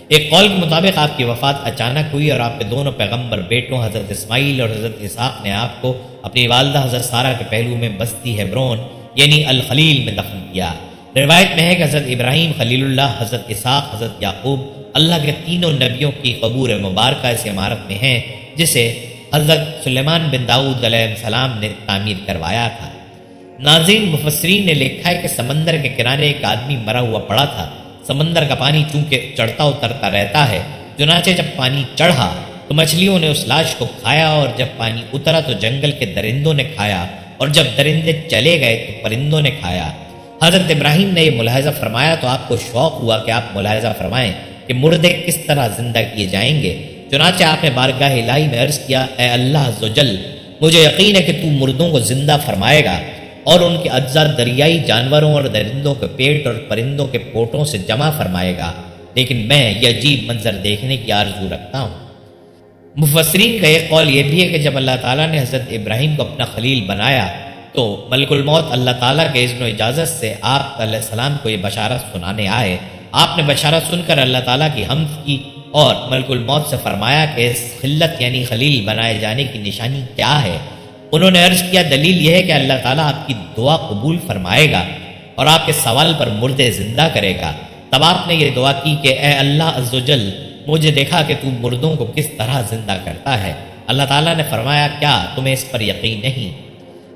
A: ایک قول کے مطابق آپ کی وفات اچانک ہوئی اور آپ کے دونوں پیغمبر بیٹوں حضرت اسماعیل اور حضرت اسحاق نے آپ کو اپنی والدہ حضرت سارہ کے پہلو میں بستی ہیبرون یعنی الخلیل میں دفن کیا۔ روایت میں ہے کہ حضرت ابراہیم خلیل اللہ، حضرت اسحاق، حضرت یعقوب اللہ کے تینوں نبیوں کی قبور مبارکہ اس عمارت میں ہیں، جسے حضرت سلیمان بن داؤد علیہ السلام نے تعمیر کروایا تھا۔ ناظرین، مفسرین نے لکھا ہے کہ سمندر کے کنارے ایک آدمی مرا ہوا پڑا تھا۔ سمندر کا پانی چونکہ چڑھتا اترتا رہتا ہے، چنانچہ جب پانی چڑھا تو مچھلیوں نے اس لاش کو کھایا، اور جب پانی اترا تو جنگل کے درندوں نے کھایا، اور جب درندے چلے گئے تو پرندوں نے کھایا۔ حضرت ابراہیم نے یہ ملاحظہ فرمایا تو آپ کو شوق ہوا کہ آپ ملاحظہ فرمائیں کہ مردے کس طرح زندہ کیے جائیں گے۔ چنانچہ آپ نے بارگاہ الہی میں عرض کیا، اے اللہ عز و جل، مجھے یقین ہے کہ تو مردوں کو زندہ فرمائے گا اور ان کے اجزاء دریائی جانوروں اور درندوں کے پیٹ اور پرندوں کے پوٹوں سے جمع فرمائے گا، لیکن میں یہ عجیب منظر دیکھنے کی آرزو رکھتا ہوں۔ مفسرین کا ایک قول یہ بھی ہے کہ جب اللہ تعالیٰ نے حضرت ابراہیم کو اپنا خلیل بنایا تو ملک الموت اللہ تعالیٰ کے اذن و اجازت سے آپ علیہ السلام کو یہ بشارت سنانے آئے۔ آپ نے بشارت سن کر اللہ تعالیٰ کی حمد کی اور ملک الموت سے فرمایا کہ اس خلت یعنی خلیل بنائے جانے کی نشانی کیا ہے؟ انہوں نے عرض کیا، دلیل یہ ہے کہ اللہ تعالیٰ آپ کی دعا قبول فرمائے گا اور آپ کے سوال پر مردے زندہ کرے گا۔ تب آپ نے یہ دعا کی کہ اے اللہ عز و جل، مجھے دیکھا کہ تو مردوں کو کس طرح زندہ کرتا ہے۔ اللہ تعالیٰ نے فرمایا، کیا تمہیں اس پر یقین نہیں؟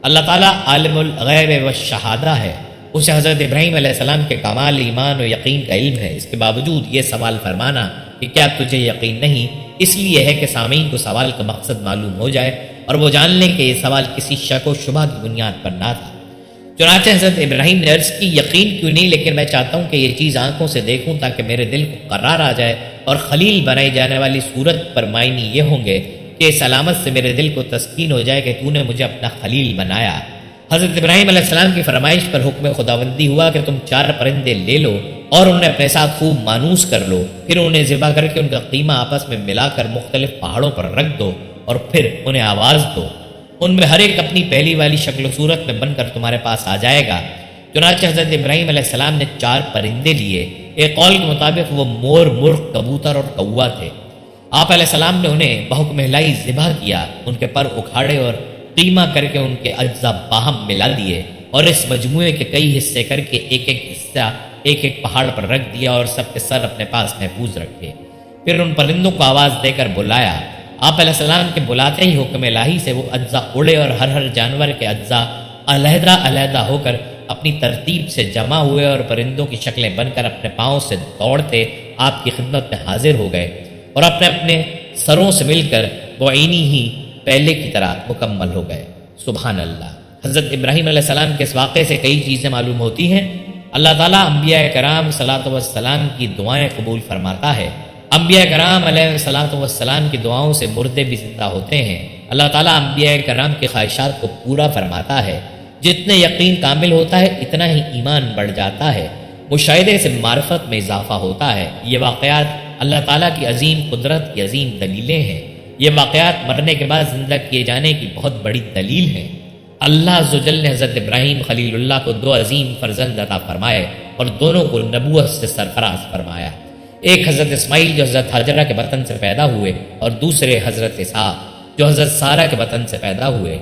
A: اللہ تعالیٰ عالم الغیب والشہادہ ہے، اسے حضرت ابراہیم علیہ السلام کے کمال ایمان و یقین کا علم ہے۔ اس کے باوجود یہ سوال فرمانا کہ کیا تجھے یقین نہیں، اس لیے ہے کہ سامعین کو سوال کا مقصد معلوم ہو جائے اور وہ جان لیں کہ یہ سوال کسی شک و شبہ کی بنیاد پر نہ تھا۔ چنانچہ حضرت ابراہیم نے عرض کی، یقین کیوں نہیں، لیکن میں چاہتا ہوں کہ یہ چیز آنکھوں سے دیکھوں تاکہ میرے دل کو قرار آ جائے، اور خلیل بنائی جانے والی صورت پر معنی یہ ہوں گے کہ اس علامت سے میرے دل کو تسکین ہو جائے کہ تو نے مجھے اپنا خلیل بنایا۔ حضرت ابراہیم علیہ السلام کی فرمائش پر حکم خداوندی ہوا کہ تم 4 پرندے لے لو اور انہیں اپنے ساتھ خوب مانوس کر لو، پھر انہیں ذبح کر کے ان کا قیمہ آپس میں ملا کر مختلف پہاڑوں پر رکھ دو اور پھر انہیں آواز دو، ان میں ہر ایک اپنی پہلی والی شکل و صورت میں بن کر تمہارے پاس آ جائے گا۔ چنانچہ حضرت ابراہیم علیہ السلام نے 4 پرندے لیے۔ ایک قول کے مطابق وہ مور، مرغ، کبوتر اور کوا تھے۔ آپ علیہ السلام نے انہیں بحکم الہی ذبح کیا، ان کے پر اکھاڑے اور قیمہ کر کے ان کے اجزاء باہم ملا دیے، اور اس مجموعے کے کئی حصے کر کے ایک ایک حصہ ایک ایک پہاڑ پر رکھ دیا اور سب کے سر اپنے پاس محفوظ رکھے۔ پھر ان پرندوں کو آواز دے کر بلایا۔ آپ علیہ السلام کے بلاتے ہی حکم الہی سے وہ اجزاء اڑے اور ہر جانور کے اجزاء علیحدہ علیحدہ ہو کر اپنی ترتیب سے جمع ہوئے اور پرندوں کی شکلیں بن کر اپنے پاؤں سے دوڑتے آپ کی خدمت میں حاضر ہو گئے اور اپنے اپنے سروں سے مل کر بعینی ہی پہلے کی طرح مکمل ہو گئے۔ سبحان اللہ۔ حضرت ابراہیم علیہ السلام کے اس واقعے سے کئی چیزیں معلوم ہوتی ہیں۔ اللہ تعالیٰ انبیاء کرام صلاۃ والسلام کی دعائیں قبول فرماتا ہے۔ انبیاء کرام علیہ صلاۃ والسلام کی دعاؤں سے مردے بھی زندہ ہوتے ہیں۔ اللہ تعالیٰ انبیاء کرام کی خواہشات کو پورا فرماتا ہے۔ جتنے یقین کامل ہوتا ہے اتنا ہی ایمان بڑھ جاتا ہے، مشاہدے سے معرفت میں اضافہ ہوتا ہے۔ یہ واقعات اللہ تعالیٰ کی عظیم قدرت کی عظیم دلیلیں ہیں۔ یہ واقعات مرنے کے بعد زندہ کیے جانے کی بہت بڑی دلیل ہے۔ اللہ عز و جل نے حضرت ابراہیم خلیل اللہ کو 2 عظیم فرزند عطا فرمائے اور دونوں کو نبوت سے سرفراز فرمایا۔ ایک حضرت اسماعیل جو حضرت حاجرہ کے بطن سے پیدا ہوئے، اور دوسرے حضرت اسحاق جو حضرت سارہ کے بطن سے پیدا ہوئے۔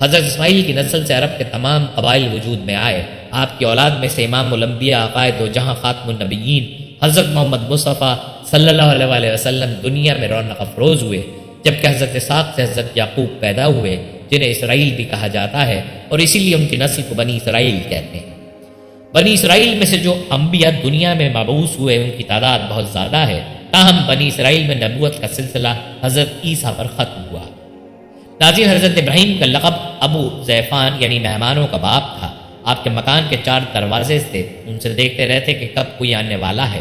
A: حضرت اسماعیل کی نسل سے عرب کے تمام قبائل وجود میں آئے۔ آپ کی اولاد میں سے امام الانبیاء، قائد و جہاں، خاتم النبیین حضرت محمد مصطفیٰ صلی اللہ علیہ وسلم دنیا میں رونق افروز ہوئے، جبکہ حضرت اسحاق سے حضرت یعقوب پیدا ہوئے جنہیں اسرائیل بھی کہا جاتا ہے، اور اسی لیے ان کی نسل کو بنی اسرائیل کہتے ہیں۔ بنی اسرائیل میں سے جو انبیاء دنیا میں مبعوث ہوئے ان کی تعداد بہت زیادہ ہے۔ تاہم بنی اسرائیل میں نبوت کا سلسلہ حضرت عیسیٰ پر ختم ہوا۔ ناظرین، حضرت ابراہیم کا لقب ابو ضیفان یعنی مہمانوں کا باپ تھا۔ آپ کے مکان کے 4 دروازے تھے، ان سے دیکھتے رہتے کہ کب کوئی آنے والا ہے۔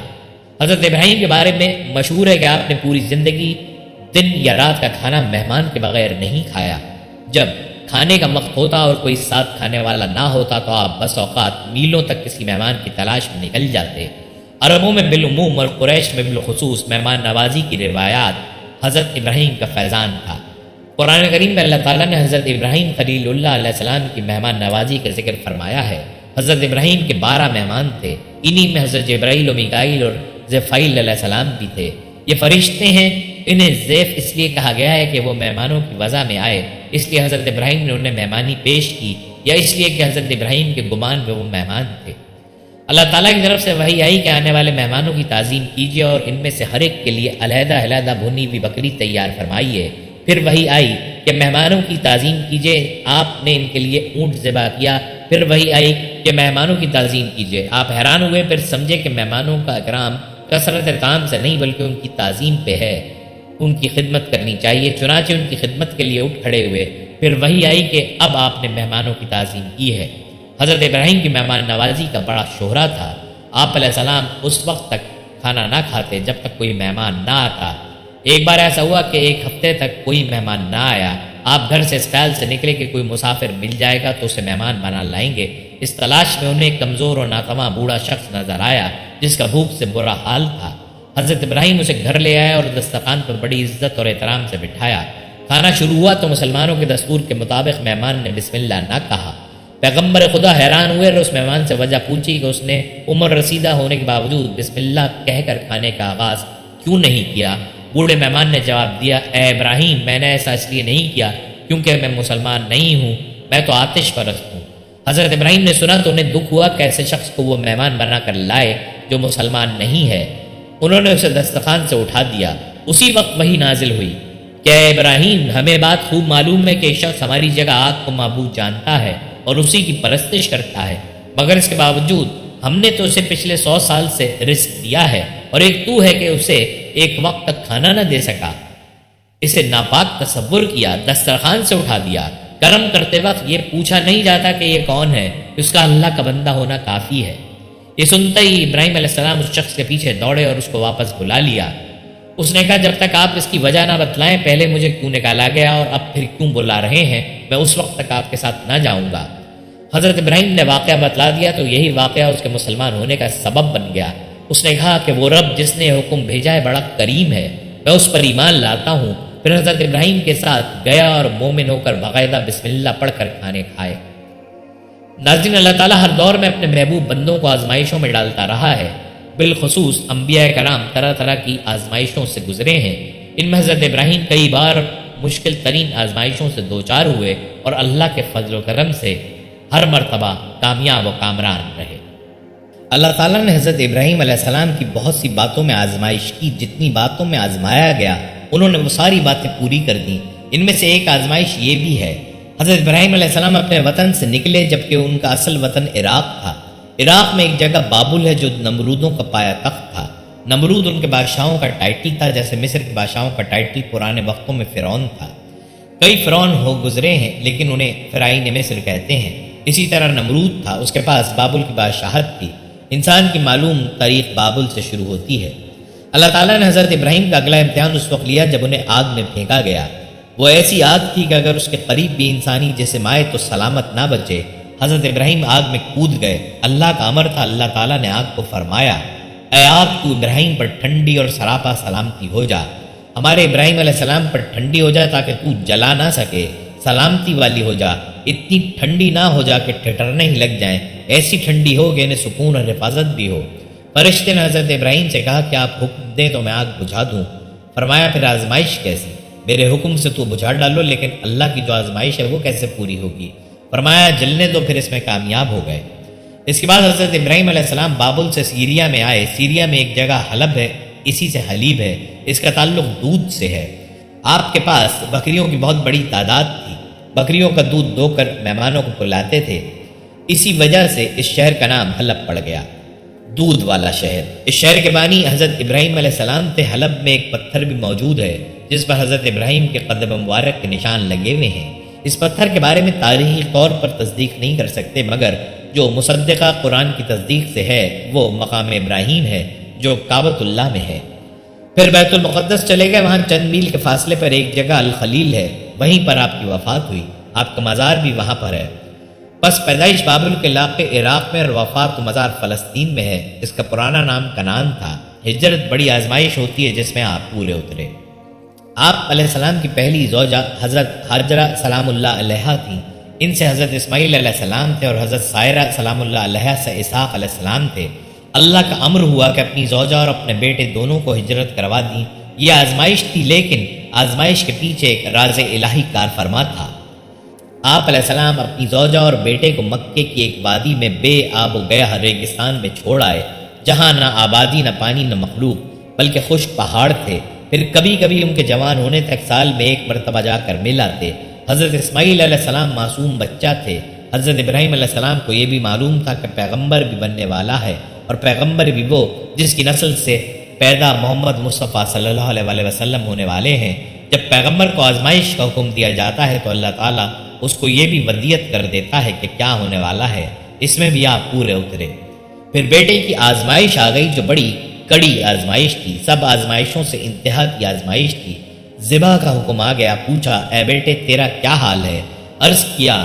A: حضرت ابراہیم کے بارے میں مشہور ہے کہ آپ نے پوری زندگی دن یا رات کا کھانا مہمان کے بغیر نہیں کھایا۔ جب کھانے کا وقت ہوتا اور کوئی ساتھ کھانے والا نہ ہوتا تو آپ بس اوقات میلوں تک کسی مہمان کی تلاش میں نکل جاتے۔ عربوں میں بالعموم اور قریش میں بالخصوص مہمان نوازی کی روایات حضرت ابراہیم کا فیضان تھا۔ قرآن کریم میں اللہ تعالیٰ نے حضرت ابراہیم خلیل اللہ علیہ السلام کی مہمان نوازی کا ذکر فرمایا ہے۔ حضرت ابراہیم کے 12 مہمان تھے، انہی میں حضرت جبرائیل و میکائیل اور ذیفائیل علیہ السلام بھی تھے۔ یہ فرشتے ہیں، انہیں ضیف اس لیے کہا گیا ہے کہ وہ مہمانوں کی وضع میں آئے، اس لیے حضرت ابراہیم نے انہیں مہمانی پیش کی، یا اس لیے کہ حضرت ابراہیم کے گمان میں وہ مہمان تھے۔ اللہ تعالیٰ کی طرف سے وحی آئی کہ آنے والے مہمانوں کی تعظیم کیجیے اور ان میں سے ہر ایک کے لیے علیحدہ علیحدہ بھونی ہوئی بکری تیار فرمائیے۔ پھر وحی آئی کہ مہمانوں کی تعظیم کیجیے، آپ نے ان کے لیے اونٹ ذبح کیا۔ پھر وحی آئی کہ مہمانوں کی تعظیم کیجیے، آپ حیران ہوئے، پھر سمجھے کہ مہمانوں کا اکرام کثرت طعام سے نہیں بلکہ ان کی تعظیم پہ ہے، ان کی خدمت کرنی چاہیے، چنانچہ ان کی خدمت کے لیے اٹھ کھڑے ہوئے۔ پھر وحی آئی کہ اب آپ نے مہمانوں کی تعظیم کی ہے۔ حضرت ابراہیم کی مہمان نوازی کا بڑا شہرہ تھا۔ آپ علیہ السلام اس وقت تک کھانا نہ کھاتے جب تک کوئی مہمان نہ آتا۔ ایک بار ایسا ہوا کہ 1 ہفتے تک کوئی مہمان نہ آیا۔ آپ گھر سے اس خیال سے نکلے کہ کوئی مسافر مل جائے گا تو اسے مہمان بنا لائیں گے۔ اس تلاش میں انہیں ایک کمزور اور ناتواں بوڑھا شخص نظر آیا جس کا بھوک سے برا حال تھا۔ حضرت ابراہیم اسے گھر لے آئے اور دسترخوان پر بڑی عزت اور احترام سے بٹھایا۔ کھانا شروع ہوا تو مسلمانوں کے دستور کے مطابق مہمان نے بسم اللہ نہ کہا۔ پیغمبر خدا حیران ہوئے اور اس مہمان سے وجہ پوچھی کہ اس نے عمر رسیدہ ہونے کے باوجود بسم اللہ کہہ کر کھانے کا آغاز کیوں نہیں کیا؟ بوڑھے مہمان نے جواب دیا، اے ابراہیم، میں نے ایسا اس لیے نہیں کیا کیونکہ میں مسلمان نہیں ہوں، میں تو آتش پرست ہوں۔ حضرت ابراہیم نے سنا تو انہیں دکھ ہوا کہ ایسے شخص کو وہ مہمان بنا کر لائے جو مسلمان نہیں ہے۔ انہوں نے اسے دسترخوان سے اٹھا دیا۔ اسی وقت وحی نازل ہوئی کہ اے ابراہیم، ہمیں بات خوب معلوم ہے کہ یہ شخص ہماری جگہ آگ کو معبود جانتا ہے اور اسی کی پرستش کرتا ہے، مگر اس کے باوجود ہم نے تو اسے پچھلے 100 سال سے رزق دیا ہے، اور ایک تو ہے کہ اسے ایک وقت تک کھانا نہ دے سکا۔ اسے ناپاک تصور کیا، دسترخوان سے اٹھا دیا۔ کرم کرتے وقت یہ پوچھا نہیں جاتا کہ یہ کون ہے، اس کا اللہ کا بندہ ہونا کافی ہے۔ یہ سنتے ہی ابراہیم علیہ السلام اس شخص کے پیچھے دوڑے اور اس کو واپس بلا لیا۔ اس نے کہا، جب تک آپ اس کی وجہ نہ بتلائیں پہلے مجھے کیوں نکالا گیا اور اب پھر کیوں بلا رہے ہیں، میں اس وقت تک آپ کے ساتھ نہ جاؤں گا۔ حضرت ابراہیم نے واقعہ بتلا دیا تو یہی واقعہ اس کے مسلمان ہونے کا سبب بن گیا۔ اس نے کہا کہ وہ رب جس نے حکم بھیجا ہے بڑا کریم ہے، میں اس پر ایمان لاتا ہوں۔ پھر حضرت ابراہیم کے ساتھ گیا اور مومن ہو کر باقاعدہ بسم اللہ پڑھ کر کھانے کھائے۔ ناظرین، اللہ تعالیٰ ہر دور میں اپنے محبوب بندوں کو آزمائشوں میں ڈالتا رہا ہے، بالخصوص انبیاء کرام طرح طرح کی آزمائشوں سے گزرے ہیں۔ ان میں حضرت ابراہیم کئی بار مشکل ترین آزمائشوں سے دوچار ہوئے اور اللہ کے فضل و کرم سے ہر مرتبہ کامیاب و کامران رہے۔ اللہ تعالیٰ نے حضرت ابراہیم علیہ السلام کی بہت سی باتوں میں آزمائش کی۔ جتنی باتوں میں آزمایا گیا انہوں نے وہ ساری باتیں پوری کر دیں۔ ان میں سے ایک آزمائش یہ بھی ہے، حضرت ابراہیم علیہ السلام اپنے وطن سے نکلے جبکہ ان کا اصل وطن عراق تھا۔ عراق میں ایک جگہ بابل ہے جو نمرودوں کا پایا تخت تھا۔ نمرود ان کے بادشاہوں کا ٹائٹل تھا، جیسے مصر کے بادشاہوں کا ٹائٹل پرانے وقتوں میں فرعون تھا۔ کئی فرعون ہو گزرے ہیں لیکن انہیں فرعین مصر کہتے ہیں۔ اسی طرح نمرود تھا، اس کے پاس بابل کی بادشاہت تھی۔ انسان کی معلوم تاریخ بابل سے شروع ہوتی ہے۔ اللہ تعالیٰ نے حضرت ابراہیم کا اگلا امتحان اس وقت لیا جب انہیں آگ میں پھینکا گیا۔ وہ ایسی آگ تھی کہ اگر اس کے قریب بھی انسانی جسم آئے تو سلامت نہ بچے۔ حضرت ابراہیم آگ میں کود گئے۔ اللہ کا امر تھا، اللہ تعالیٰ نے آگ کو فرمایا، اے آگ تو ابراہیم پر ٹھنڈی اور سراپا سلامتی ہو جا۔ ہمارے ابراہیم علیہ السلام پر ٹھنڈی ہو جا تاکہ تو جلا نہ سکے، سلامتی والی ہو جا، اتنی ٹھنڈی نہ ہو جا کہ ٹھٹرنے ہی لگ جائیں، ایسی ٹھنڈی ہو کہ انہیں سکون اور حفاظت بھی ہو۔ فرشتے نے حضرت ابراہیم سے کہا کہ آپ حکم دیں تو میں آگ بجھا دوں۔ فرمایا، پھر آزمائش کیسی؟ میرے حکم سے تو بجھا ڈالو، لیکن اللہ کی جو آزمائش ہے وہ کیسے پوری ہوگی؟ فرمایا، جلنے دو، پھر اس میں کامیاب ہو گئے۔ اس کے بعد حضرت ابراہیم علیہ السلام بابل سے سیریا میں آئے۔ سیریا میں ایک جگہ حلب ہے، اسی سے حلیب ہے، اس کا تعلق دودھ سے ہے۔ آپ کے پاس بکریوں کی بہت بڑی تعداد تھی، بکریوں کا دودھ دو کر مہمانوں کو پلاتے تھے، اسی وجہ سے اس شہر کا نام حلب پڑ گیا۔ دودھ والا شہر۔ اس شہر کے بانی حضرت ابراہیم علیہ السلام تھے۔ حلب میں ایک پتھر بھی موجود ہے جس پر حضرت ابراہیم کے قدم مبارک کے نشان لگے ہوئے ہیں۔ اس پتھر کے بارے میں تاریخی طور پر تصدیق نہیں کر سکتے، مگر جو مصدقہ قرآن کی تصدیق سے ہے وہ مقام ابراہیم ہے جو کعبۃ اللہ میں ہے۔ پھر بیت المقدس چلے گئے، وہاں چند میل کے فاصلے پر ایک جگہ الخلیل ہے، وہیں پر آپ کی وفات ہوئی، آپ کا مزار بھی وہاں پر ہے۔ بس پیدائش بابل کے علاقے عراق میں اور وفات و مزار فلسطین میں ہے۔ اس کا پرانا نام کنعان تھا۔ ہجرت بڑی آزمائش ہوتی ہے جس میں آپ پورے اترے۔ آپ علیہ السلام کی پہلی زوجہ حضرت ہاجرہ سلام اللہ علیہا تھیں، ان سے حضرت اسماعیل علیہ السلام تھے، اور حضرت سائرہ سلام اللہ علیہا سے اسحاق علیہ السلام تھے۔ اللہ کا امر ہوا کہ اپنی زوجہ اور اپنے بیٹے دونوں کو ہجرت کروا دیں۔ یہ آزمائش تھی، لیکن آزمائش کے پیچھے ایک راز الہی کار فرما تھا۔ آپ علیہ السلام اپنی زوجہ اور بیٹے کو مکے کی ایک وادی میں بے آب و گیا ریگستان میں چھوڑ آئے، جہاں نہ آبادی، نہ پانی، نہ مخلوق، بلکہ خشک پہاڑ تھے۔ پھر کبھی کبھی ان کے جوان ہونے تک سال میں ایک مرتبہ جا کر مل آتے۔ حضرت اسماعیل علیہ السلام معصوم بچہ تھے۔ حضرت ابراہیم علیہ السلام کو یہ بھی معلوم تھا کہ پیغمبر بھی بننے والا ہے، اور پیغمبر بھی وہ جس کی نسل سے پیدا محمد مصطفیٰ صلی اللہ علیہ وسلم ہونے والے ہیں۔ جب پیغمبر کو آزمائش کا حکم دیا جاتا ہے تو اللہ تعالیٰ اس کو یہ بھی ودیت کر دیتا ہے کہ کیا ہونے والا ہے، اس میں بھی آپ پورے اترے۔ پھر بیٹے کی آزمائش آ گئی جو بڑی کڑی آزمائش تھی، سب آزمائشوں سے انتہا کی آزمائش تھی۔ ذبح کا حکم آ گیا، پوچھا اے بیٹے تیرا کیا حال ہے؟ عرض کیا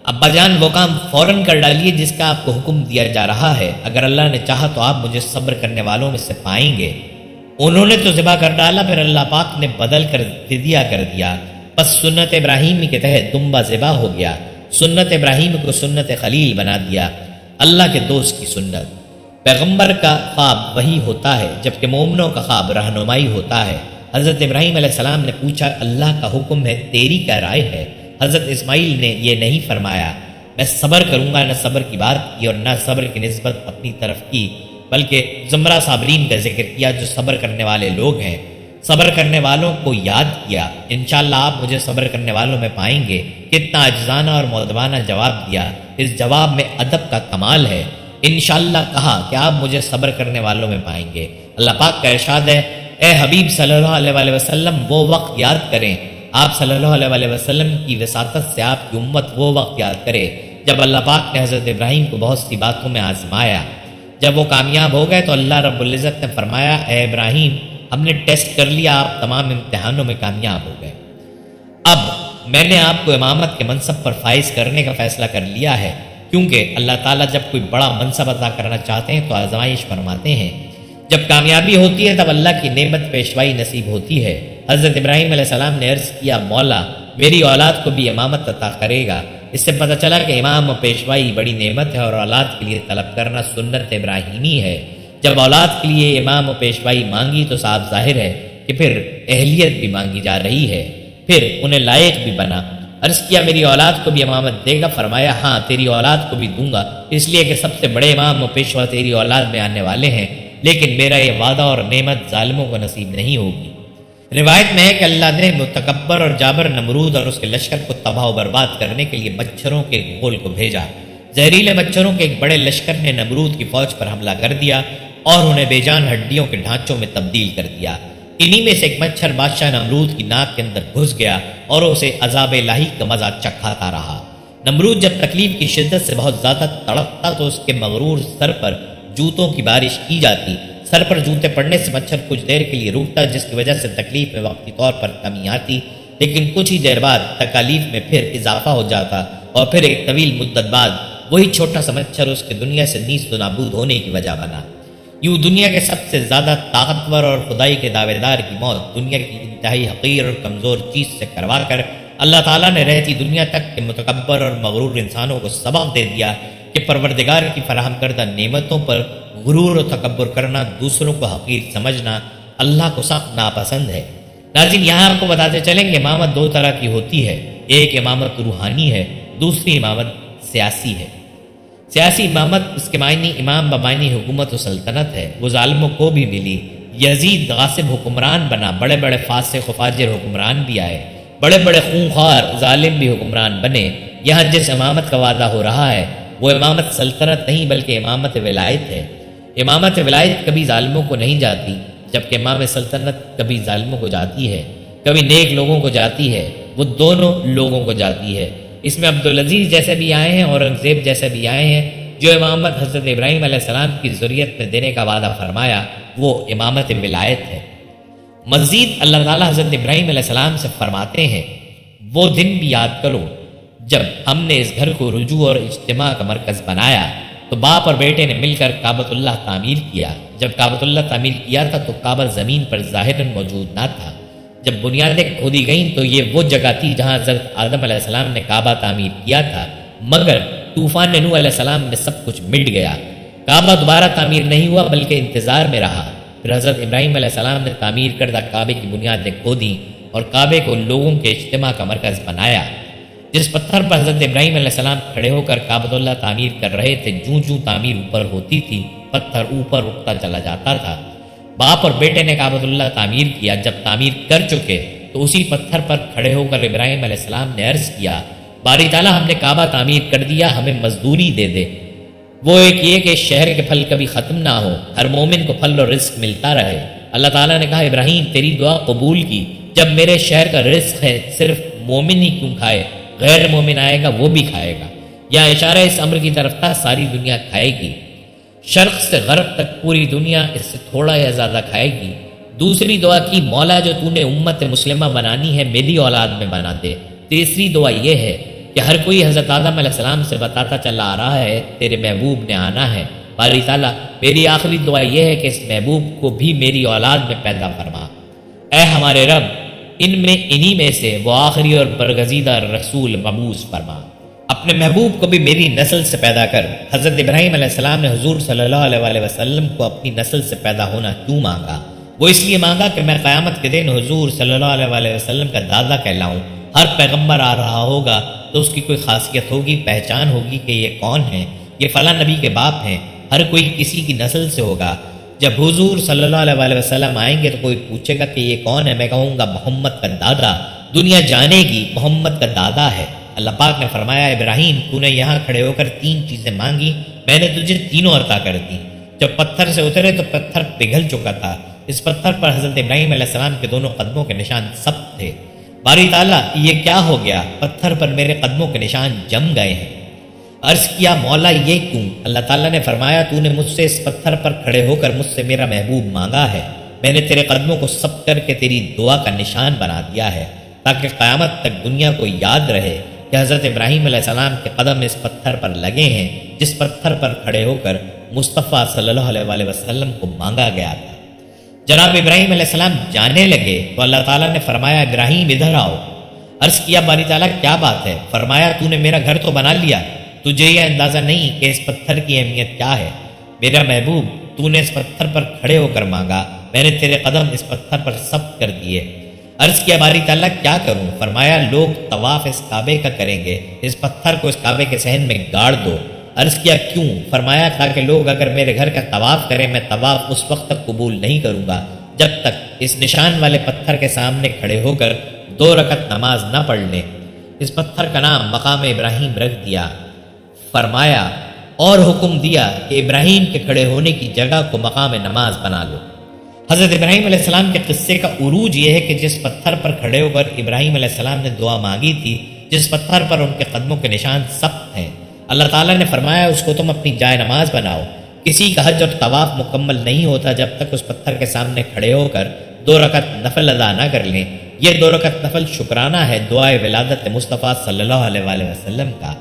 A: ابا جان وہ کام فوراً کر ڈالیے جس کا آپ کو حکم دیا جا رہا ہے، اگر اللہ نے چاہا تو آپ مجھے صبر کرنے والوں میں سے پائیں گے۔ انہوں نے تو ذبح کر ڈالا، پھر اللہ پاک نے بدل کر فدیہ کر دیا، بس سنت ابراہیمی کے تحت دمبا ذبح ہو گیا۔ سنت ابراہیم کو سنت خلیل بنا دیا، اللہ کے دوست کی سنت۔ پیغمبر کا خواب وہی ہوتا ہے، جبکہ مومنوں کا خواب رہنمائی ہوتا ہے۔ حضرت ابراہیم علیہ السلام نے پوچھا اللہ کا حکم ہے، تیری کیا رائے ہے؟ حضرت اسماعیل نے یہ نہیں فرمایا میں صبر کروں گا، نہ صبر کی بات کی اور نہ صبر کی نسبت اپنی طرف کی، بلکہ زمرہ صابرین کا ذکر کیا جو صبر کرنے والے لوگ ہیں۔ صبر کرنے والوں کو یاد کیا، انشاءاللہ آپ مجھے صبر کرنے والوں میں پائیں گے۔ کتنا عاجزانہ اور مؤدبانہ جواب دیا، اس جواب میں ادب کا کمال ہے۔ انشاءاللہ کہا کہ آپ مجھے صبر کرنے والوں میں پائیں گے۔ اللہ پاک کا ارشاد ہے اے حبیب صلی اللہ علیہ وسلم وہ وقت یاد کریں، آپ صلی اللہ علیہ وسلم کی وساطت سے آپ کی امت وہ وقت یاد کرے جب اللہ پاک نے حضرت ابراہیم کو بہت سی باتوں میں آزمایا۔ جب وہ کامیاب ہو گئے تو اللہ رب العزت نے فرمایا اے ابراہیم ہم نے ٹیسٹ کر لیا، آپ تمام امتحانوں میں کامیاب ہو گئے، اب میں نے آپ کو امامت کے منصب پر فائز کرنے کا فیصلہ کر لیا ہے، کیونکہ اللہ تعالیٰ جب کوئی بڑا منصب عطا کرنا چاہتے ہیں تو آزمائش فرماتے ہیں۔ جب کامیابی ہوتی ہے تب اللہ کی نعمت پیشوائی نصیب ہوتی ہے۔ حضرت ابراہیم علیہ السلام نے عرض کیا مولا میری اولاد کو بھی امامت عطا کرے گا۔ اس سے پتہ چلا کہ امام و پیشوائی بڑی نعمت ہے اور اولاد کے لیے طلب کرنا سنت ابراہیمی ہے۔ جب اولاد کے لیے امام و پیشوائی مانگی تو صاف ظاہر ہے کہ پھر اہلیت بھی مانگی جا رہی ہے، پھر انہیں لائق بھی بنا۔ عرض کیا میری اولاد کو بھی امامت دے گا؟ فرمایا ہاں تیری اولاد کو بھی دوں گا، اس لیے کہ سب سے بڑے امام و پیشوا تیری اولاد میں آنے والے ہیں، لیکن میرا یہ وعدہ اور نعمت ظالموں کو نصیب نہیں ہوگی۔ روایت میں ہے کہ اللہ نے متکبر اور جابر نمرود اور اس کے لشکر کو تباہ و برباد کرنے کے لیے مچھروں کے گھول کو بھیجا۔ زہریلے مچھروں کے ایک بڑے لشکر نے نمرود کی فوج پر حملہ کر دیا اور انہیں بے جان ہڈیوں کے ڈھانچوں میں تبدیل کر دیا۔ انہی میں سے ایک مچھر بادشاہ نمرود کی ناک کے اندر گھس گیا اور اسے عذاب الہی کا مزہ چکھاتا رہا۔ نمرود جب تکلیف کی شدت سے بہت زیادہ تڑپتا تو اس کے مغرور سر پر جوتوں کی بارش کی جاتی۔ سر پر جوتے پڑنے سے مچھر کچھ دیر کے لیے رکتا، جس کی وجہ سے تکلیف میں وقتی طور پر کمی آتی، لیکن کچھ ہی دیر بعد تکالیف میں پھر اضافہ ہو جاتا اور پھر ایک طویل مدت بعد وہی چھوٹا سا مچھر اس کے دنیا سے نیست و نابود ہونے کی وجہ بنا۔ یوں دنیا کے سب سے زیادہ طاقتور اور خدائی کے دعوے دار کی موت دنیا کی انتہائی حقیر اور کمزور چیز سے کروا کر اللہ تعالیٰ نے رہتی دنیا تک کے متکبر اور مغرور انسانوں کو سبق دے دیا کہ پروردگار کی فراہم کردہ نعمتوں پر غرور و تکبر کرنا، دوسروں کو حقیر سمجھنا اللہ کو سخت ناپسند ہے۔ ناظرین یہاں آپ کو بتاتے چلیں کہ امامت دو طرح کی ہوتی ہے، ایک امامت روحانی ہے، دوسری امامت سیاسی ہے۔ سیاسی امامت اس کے معنی امام بمعنی حکومت و سلطنت ہے، وہ ظالموں کو بھی ملی۔ یزید غاصب حکمران بنا، بڑے بڑے فاسق و فاجر حکمران بھی آئے، بڑے بڑے خونخوار ظالم بھی حکمران بنے۔ یہاں جس امامت کا وعدہ ہو رہا ہے وہ امامت سلطنت نہیں بلکہ امامت ولایت ہے۔ امامت ولایت کبھی ظالموں کو نہیں جاتی، جبکہ امام سلطنت کبھی ظالموں کو جاتی ہے، کبھی نیک لوگوں کو جاتی ہے، وہ دونوں لوگوں کو جاتی ہے۔ اس میں عبدالعزیز جیسے بھی آئے ہیں، اورنگزیب جیسے بھی آئے ہیں، جو امامت حضرت ابراہیم علیہ السلام کی ذریت میں دینے کا وعدہ فرمایا وہ امامت ولایت ہے۔ مزید اللہ تعالیٰ حضرت ابراہیم علیہ السلام سے فرماتے ہیں، وہ دن بھی یاد کرو جب ہم نے اس گھر کو رجوع اور اجتماع کا مرکز بنایا تو باپ اور بیٹے نے مل کر کعبۃ اللہ تعمیر کیا۔ جب کعبۃ اللہ تعمیر کیا تھا تو کعبہ زمین پر ظاہراً موجود نہ تھا۔ جب بنیادیں کھودی گئیں تو یہ وہ جگہ تھی جہاں حضرت آدم علیہ السلام نے کعبہ تعمیر کیا تھا، مگر طوفان نوح علیہ السلام میں سب کچھ مٹ گیا۔ کعبہ دوبارہ تعمیر نہیں ہوا بلکہ انتظار میں رہا۔ پھر حضرت ابراہیم علیہ السلام نے تعمیر کردہ کعبے کی بنیادیں کھودیں اور کعبے کو لوگوں کے اجتماع کا مرکز بنایا۔ جس پتھر پر حضرت ابراہیم علیہ السلام کھڑے ہو کر کعبۃ اللہ تعمیر کر رہے تھے، جوں جوں تعمیر اوپر ہوتی تھی پتھر اوپر اٹھتا چلا جاتا تھا۔ باپ اور بیٹے نے کعبۃ اللہ تعمیر کیا۔ جب تعمیر کر چکے تو اسی پتھر پر کھڑے ہو کر ابراہیم علیہ السلام نے عرض کیا، باری تعالیٰ ہم نے کعبہ تعمیر کر دیا، ہمیں مزدوری دے دے۔ وہ ایک یہ کہ شہر کے پھل کبھی ختم نہ ہو، ہر مومن کو پھل اور رزق ملتا رہے۔ اللہ تعالیٰ نے کہا، ابراہیم تیری دعا قبول کی، جب میرے شہر کا رزق ہے صرف مومن ہی کیوں کھائے، غیر مومن آئے گا وہ بھی کھائے گا۔ یا اشارہ اس امر کی طرف تھا، ساری دنیا کھائے گی، شرق سے غرب تک پوری دنیا اس سے تھوڑا یا زیادہ کھائے گی۔ دوسری دعا کی، مولا جو تو نے امت مسلمہ بنانی ہے میری اولاد میں بنا دے۔ تیسری دعا یہ ہے کہ ہر کوئی حضرت آدم علیہ السلام سے بتاتا چلا آ رہا ہے تیرے محبوب نے آنا ہے، باری تعالیٰ میری آخری دعا یہ ہے کہ اس محبوب کو بھی میری اولاد میں پیدا فرما۔ اے ہمارے رب، انہی میں سے وہ آخری اور برگزیدہ رسول مبعوث فرما، اپنے محبوب کو بھی میری نسل سے پیدا کر۔ حضرت ابراہیم علیہ السلام نے حضور صلی اللہ علیہ وسلم کو اپنی نسل سے پیدا ہونا کیوں مانگا؟ وہ اس لیے مانگا کہ میں قیامت کے دن حضور صلی اللہ علیہ وسلم کا دادا کہلاؤں۔ ہر پیغمبر آ رہا ہوگا تو اس کی کوئی خاصیت ہوگی، پہچان ہوگی کہ یہ کون ہے، یہ فلاں نبی کے باپ ہیں، ہر کوئی کسی کی نسل سے ہوگا۔ جب حضور صلی اللہ علیہ وسلم آئیں گے تو کوئی پوچھے گا کہ یہ کون ہے، میں کہوں گا محمد کا دادا۔ دنیا جانے گی محمد کا دادا ہے۔ اللہ پاک نے فرمایا، ابراہیم تو نے یہاں کھڑے ہو کر 3 چیزیں مانگی، میں نے تجھے تینوں عطا کر دی۔ جب پتھر سے اترے تو پتھر پگھل چکا تھا۔ اس پتھر پر حضرت ابراہیم علیہ السلام کے دونوں قدموں کے نشان سخت تھے۔ باری تعالیٰ یہ کیا ہو گیا؟ پتھر پر میرے قدموں کے نشان جم گئے ہیں۔ عرض کیا، مولا یہ کیوں؟ اللہ تعالیٰ نے فرمایا، تو نے مجھ سے اس پتھر پر کھڑے ہو کر مجھ سے میرا محبوب مانگا ہے، میں نے تیرے قدموں کو سب کر کے تیری دعا کا نشان بنا دیا ہے، تاکہ قیامت تک دنیا کو یاد رہے کہ حضرت ابراہیم علیہ السلام کے قدم اس پتھر پر لگے ہیں جس پتھر پر کھڑے ہو کر مصطفیٰ صلی اللہ علیہ وسلم کو مانگا گیا تھا۔ جناب ابراہیم علیہ السلام جانے لگے تو اللہ تعالیٰ نے فرمایا، ابراہیم ادھر آؤ۔ عرض کیا، باری تعالیٰ کیا بات ہے؟ فرمایا، تو نے میرا گھر تو بنا لیا، تجھے یہ اندازہ نہیں کہ اس پتھر کی اہمیت کیا ہے۔ میرا محبوب، تو نے اس پتھر پر کھڑے ہو کر مانگا، میں نے تیرے قدم اس پتھر پر ثبت کر دیے۔ عرض کیا، باری تعالیٰ کیا کروں؟ فرمایا، لوگ طواف اس کعبے کا کریں گے، اس پتھر کو اس کعبے کے صحن میں گاڑ دو۔ عرض کیا، کیوں؟ فرمایا، تاکہ لوگ اگر میرے گھر کا طواف کریں، میں طواف اس وقت تک قبول نہیں کروں گا جب تک اس نشان والے پتھر کے سامنے کھڑے ہو کر 2 رکعت نماز نہ پڑھ لیں۔ اس پتھر کا نام مقام ابراہیم رکھ دیا۔ فرمایا اور حکم دیا کہ ابراہیم کے کھڑے ہونے کی جگہ کو مقام نماز بنا لو۔ حضرت ابراہیم علیہ السلام کے قصے کا عروج یہ ہے کہ جس پتھر پر کھڑے ہو کر ابراہیم علیہ السلام نے دعا مانگی تھی، جس پتھر پر ان کے قدموں کے نشان سخت ہیں، اللہ تعالیٰ نے فرمایا اس کو تم اپنی جائے نماز بناؤ۔ کسی کا حج اور طواف مکمل نہیں ہوتا جب تک اس پتھر کے سامنے کھڑے ہو کر 2 رکعت نفل ادا نہ کر لیں۔ یہ 2 رکعت نفل شکرانہ ہے دعائے ولادت مصطفیٰ صلی اللہ علیہ وسلم کا۔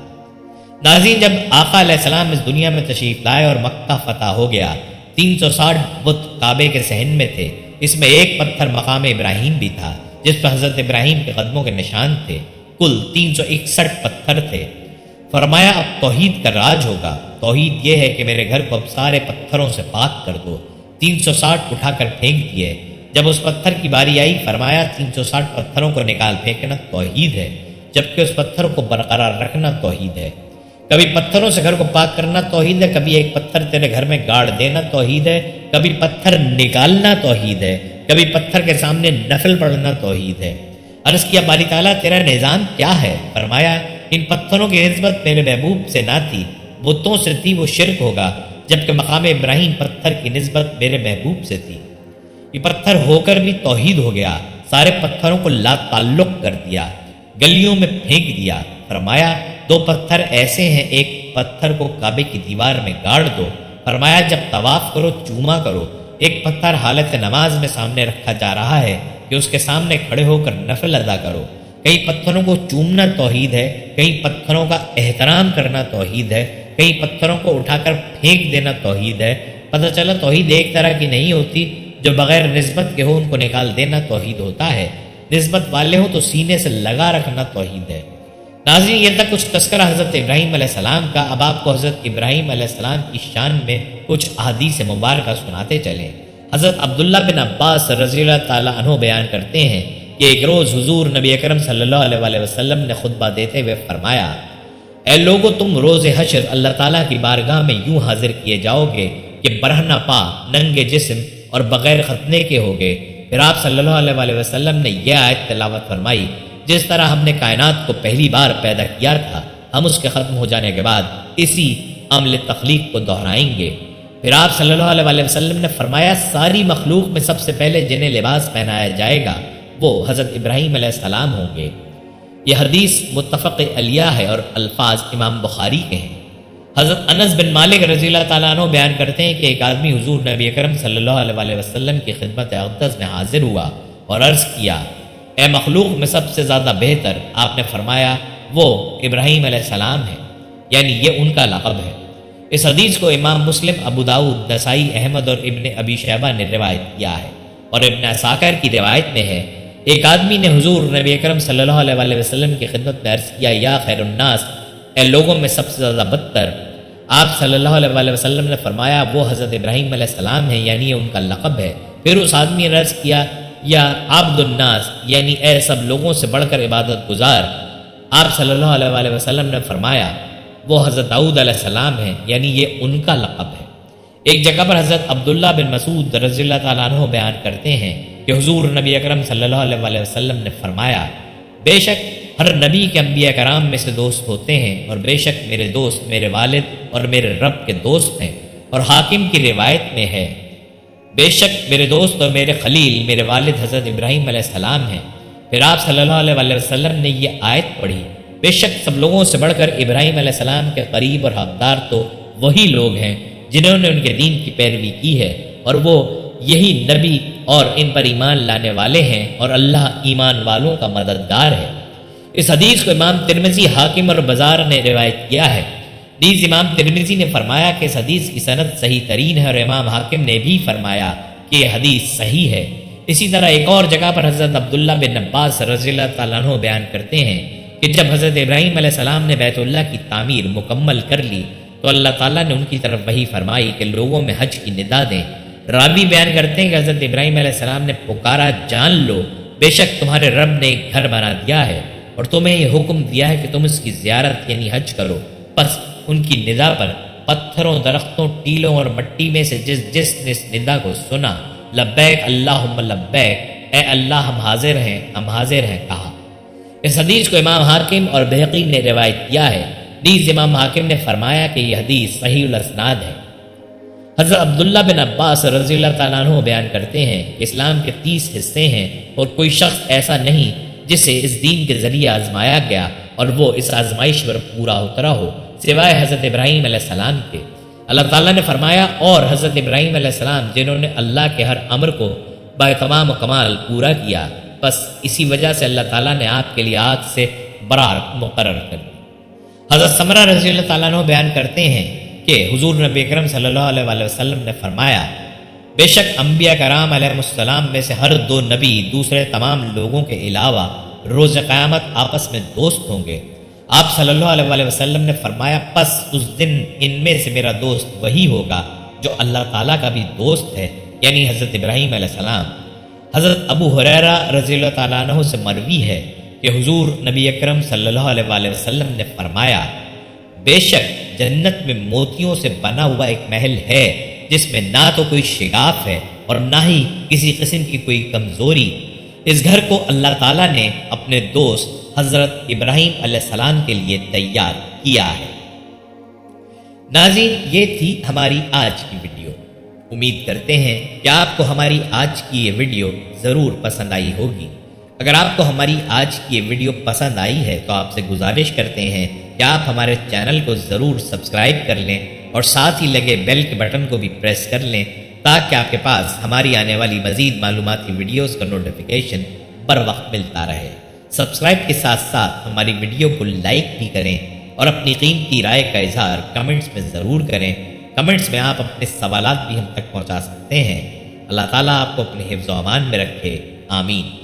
A: ناظرین، جب آقا علیہ السلام اس دنیا میں تشریف لائے اور مکہ فتح ہو گیا، 360 بت کعبے کے صحن میں تھے۔ اس میں ایک پتھر مقام ابراہیم بھی تھا جس پر حضرت ابراہیم کے قدموں کے نشان تھے۔ کل 361 پتھر تھے۔ فرمایا، اب توحید کا راج ہوگا۔ توحید یہ ہے کہ میرے گھر کو اب سارے پتھروں سے پاک کر دو۔ 360 اٹھا کر پھینک دیے۔ جب اس پتھر کی باری آئی، فرمایا 360 پتھروں کو نکال پھینکنا توحید ہے، جبکہ اس پتھر کو برقرار رکھنا توحید ہے۔ کبھی پتھروں سے گھر کو پاک کرنا توحید ہے، کبھی ایک پتھر تیرے گھر میں گاڑ دینا توحید ہے، کبھی پتھر نکالنا توحید ہے، کبھی پتھر کے سامنے نفل پڑھنا توحید ہے۔ عرض کیا، باری تعالیٰ تیرا نظام کیا ہے؟ فرمایا، ان پتھروں کی نسبت میرے محبوب سے نہ تھی، بتوں سے تھی، وہ شرک ہوگا۔ جبکہ مقام ابراہیم پتھر کی نسبت میرے محبوب سے تھی۔ یہ پتھر ہو کر بھی توحید ہو گیا، سارے پتھروں کو لا تعلق کر دیا، گلیوں میں پھینک دیا۔ فرمایا دو پتھر ایسے ہیں، ایک پتھر کو کعبے کی دیوار میں گاڑ دو، فرمایا جب طواف کرو چوما کرو۔ ایک پتھر حالت نماز میں سامنے رکھا جا رہا ہے کہ اس کے سامنے کھڑے ہو کر نفل ادا کرو۔ کئی پتھروں کو چومنا توحید ہے، کئی پتھروں کا احترام کرنا توحید ہے، کئی پتھروں کو اٹھا کر پھینک دینا توحید ہے۔ پتہ چلا توحید ایک طرح کی نہیں ہوتی، جو بغیر نسبت کے ہو ان کو نکال دینا توحید ہوتا ہے، نسبت والے ہو تو سینے سے لگا رکھنا توحید ہے۔ ناظرین، یہ تک کچھ تذکرہ حضرت ابراہیم علیہ السلام کا۔ اب آپ کو حضرت ابراہیم علیہ السلام کی شان میں کچھ احادیث مبارکہ سناتے چلیں۔ حضرت عبداللہ بن عباس رضی اللہ تعالیٰ عنہ بیان کرتے ہیں کہ ایک روز حضور نبی اکرم صلی اللہ علیہ وسلم نے خطبہ دیتے ہوئے فرمایا، اے لوگو، تم روز حشر اللہ تعالیٰ کی بارگاہ میں یوں حاضر کیے جاؤ گے کہ برہنہ پا، ننگے جسم اور بغیر ختنے کے ہوگے۔ پھر آپ صلی اللہ علیہ وسلم نے یہ آیت تلاوت فرمائی، جس طرح ہم نے کائنات کو پہلی بار پیدا کیا تھا، ہم اس کے ختم ہو جانے کے بعد اسی عمل تخلیق کو دہرائیں گے۔ پھر آپ صلی اللہ علیہ وسلم نے فرمایا، ساری مخلوق میں سب سے پہلے جنہیں لباس پہنایا جائے گا وہ حضرت ابراہیم علیہ السلام ہوں گے۔ یہ حدیث متفق علیہ ہے اور الفاظ امام بخاری کے ہیں۔ حضرت انس بن مالک رضی اللہ تعالیٰ عنہ بیان کرتے ہیں کہ ایک آدمی حضور نبی اکرم صلی اللہ علیہ وسلم کی خدمت اقدس میں حاضر ہوا اور عرض کیا، اے مخلوق میں سب سے زیادہ بہتر، آپ نے فرمایا وہ ابراہیم علیہ السلام ہے، یعنی یہ ان کا لقب ہے۔ اس حدیث کو امام مسلم، ابو داؤد، نسائی، احمد اور ابن ابی شیبہ نے روایت کیا ہے، اور ابن عساکر کی روایت میں ہے، ایک آدمی نے حضور نبی اکرم صلی اللہ علیہ وسلم کی خدمت میں عرض کیا، یا خیر الناس، اے لوگوں میں سب سے زیادہ بدتر۔ آپ صلی اللہ علیہ وسلم نے فرمایا وہ حضرت ابراہیم علیہ السلام ہیں، یعنی یہ ان کا لقب ہے۔ پھر اس آدمی نے عرض کیا، یا عبد الناس، یعنی اے سب لوگوں سے بڑھ کر عبادت گزار۔ آپ صلی اللہ علیہ وسلم نے فرمایا وہ حضرت داؤد علیہ السلام ہیں، یعنی یہ ان کا لقب ہے۔ ایک جگہ پر حضرت عبداللہ بن مسعود رضی اللہ تعالیٰ عنہ بیان کرتے ہیں کہ حضور نبی اکرم صلی اللہ علیہ وسلم نے فرمایا، بے شک ہر نبی کے انبیاء کرام میں سے دوست ہوتے ہیں، اور بے شک میرے دوست میرے والد اور میرے رب کے دوست ہیں۔ اور حاکم کی روایت میں ہے، بے شک میرے دوست اور میرے خلیل میرے والد حضرت ابراہیم علیہ السلام ہیں۔ پھر آپ صلی اللہ علیہ وسلم نے یہ آیت پڑھی، بے شک سب لوگوں سے بڑھ کر ابراہیم علیہ السلام کے قریب اور حقدار تو وہی لوگ ہیں جنہوں نے ان کے دین کی پیروی کی ہے، اور وہ یہی نبی اور ان پر ایمان لانے والے ہیں، اور اللہ ایمان والوں کا مددگار ہے۔ اس حدیث کو امام ترمذی، حاکم اور بزار نے روایت کیا ہے۔ نیز امام ترمذی نے فرمایا کہ اس حدیث کی سند صحیح ترین ہے، اور امام حاکم نے بھی فرمایا کہ یہ حدیث صحیح ہے۔ اسی طرح ایک اور جگہ پر حضرت عبداللہ بن عباس رضی اللہ تعالیٰ عنہ بیان کرتے ہیں کہ جب حضرت ابراہیم علیہ السلام نے بیت اللہ کی تعمیر مکمل کر لی تو اللہ تعالیٰ نے ان کی طرف وحی فرمائی کہ لوگوں میں حج کی ندا دیں۔ راوی بیان کرتے ہیں کہ حضرت ابراہیم علیہ السلام نے پکارا، جان لو بے شک تمہارے رب نے ایک گھر بنا دیا ہے اور تمہیں یہ حکم دیا ہے کہ تم اس کی زیارت یعنی حج کرو۔ بس ان کی ندا پر پتھروں، درختوں، ٹیلوں اور مٹی میں سے جس نے اس ندا کو سنا، لبیک اللہم لبیک، اے اللہ ہم حاضر ہیں کہا۔ اس حدیث کو امام حاکم اور بہقی نے روایت کیا ہے۔ نیز امام حاکم نے فرمایا کہ یہ حدیث صحیح الاسناد ہے۔ حضرت عبداللہ بن عباس رضی اللہ تعالیٰ عنہ بیان کرتے ہیں کہ اسلام کے 30 حصے ہیں، اور کوئی شخص ایسا نہیں جسے اس دین کے ذریعے آزمایا گیا اور وہ اس آزمائش پر پورا اترا ہو، سوائے حضرت ابراہیم علیہ السلام کے۔ اللہ تعالیٰ نے فرمایا، اور حضرت ابراہیم علیہ السلام جنہوں نے اللہ کے ہر امر کو بتمام و کمال پورا کیا، بس اسی وجہ سے اللہ تعالیٰ نے آپ کے لیے آج سے برات مقرر کر دی۔ حضرت سمرہ رضی اللہ تعالیٰ عنہ بیان کرتے ہیں کہ حضور نبی اکرم صلی اللہ علیہ وسلم نے فرمایا، بے شک انبیاء کرام علیہ السلام میں سے ہر 2 نبی دوسرے تمام لوگوں کے علاوہ روز قیامت آپس میں دوست ہوں گے۔ آپ صلی اللہ علیہ وسلم نے فرمایا، پس اس دن ان میں سے میرا دوست وہی ہوگا جو اللہ تعالیٰ کا بھی دوست ہے، یعنی حضرت ابراہیم علیہ السلام۔ حضرت ابو ہریرہ رضی اللہ تعالیٰ عنہ سے مروی ہے کہ حضور نبی اکرم صلی اللہ علیہ وسلم نے فرمایا، بے شک جنت میں موتیوں سے بنا ہوا ایک محل ہے جس میں نہ تو کوئی شگاف ہے اور نہ ہی کسی قسم کی کوئی کمزوری۔ اس گھر کو اللہ تعالیٰ نے اپنے دوست حضرت ابراہیم علیہ السلام کے لیے تیار کیا ہے۔ ناظرین، یہ تھی ہماری آج کی ویڈیو۔ امید کرتے ہیں کہ آپ کو ہماری آج کی یہ ویڈیو ضرور پسند آئی ہوگی۔ اگر آپ کو ہماری آج کی یہ ویڈیو پسند آئی ہے تو آپ سے گزارش کرتے ہیں کہ آپ ہمارے چینل کو ضرور سبسکرائب کر لیں اور ساتھ ہی لگے بیل کے بٹن کو بھی پریس کر لیں تاکہ آپ کے پاس ہماری آنے والی مزید معلوماتی ویڈیوز کا نوٹیفیکیشن بر وقت ملتا رہے۔ سبسکرائب کے ساتھ ساتھ ہماری ویڈیو کو لائک بھی کریں اور اپنی قیمتی رائے کا اظہار کمنٹس میں ضرور کریں۔ کمنٹس میں آپ اپنے سوالات بھی ہم تک پہنچا سکتے ہیں۔ اللہ تعالیٰ آپ کو اپنے حفظ و امان میں رکھے، آمین۔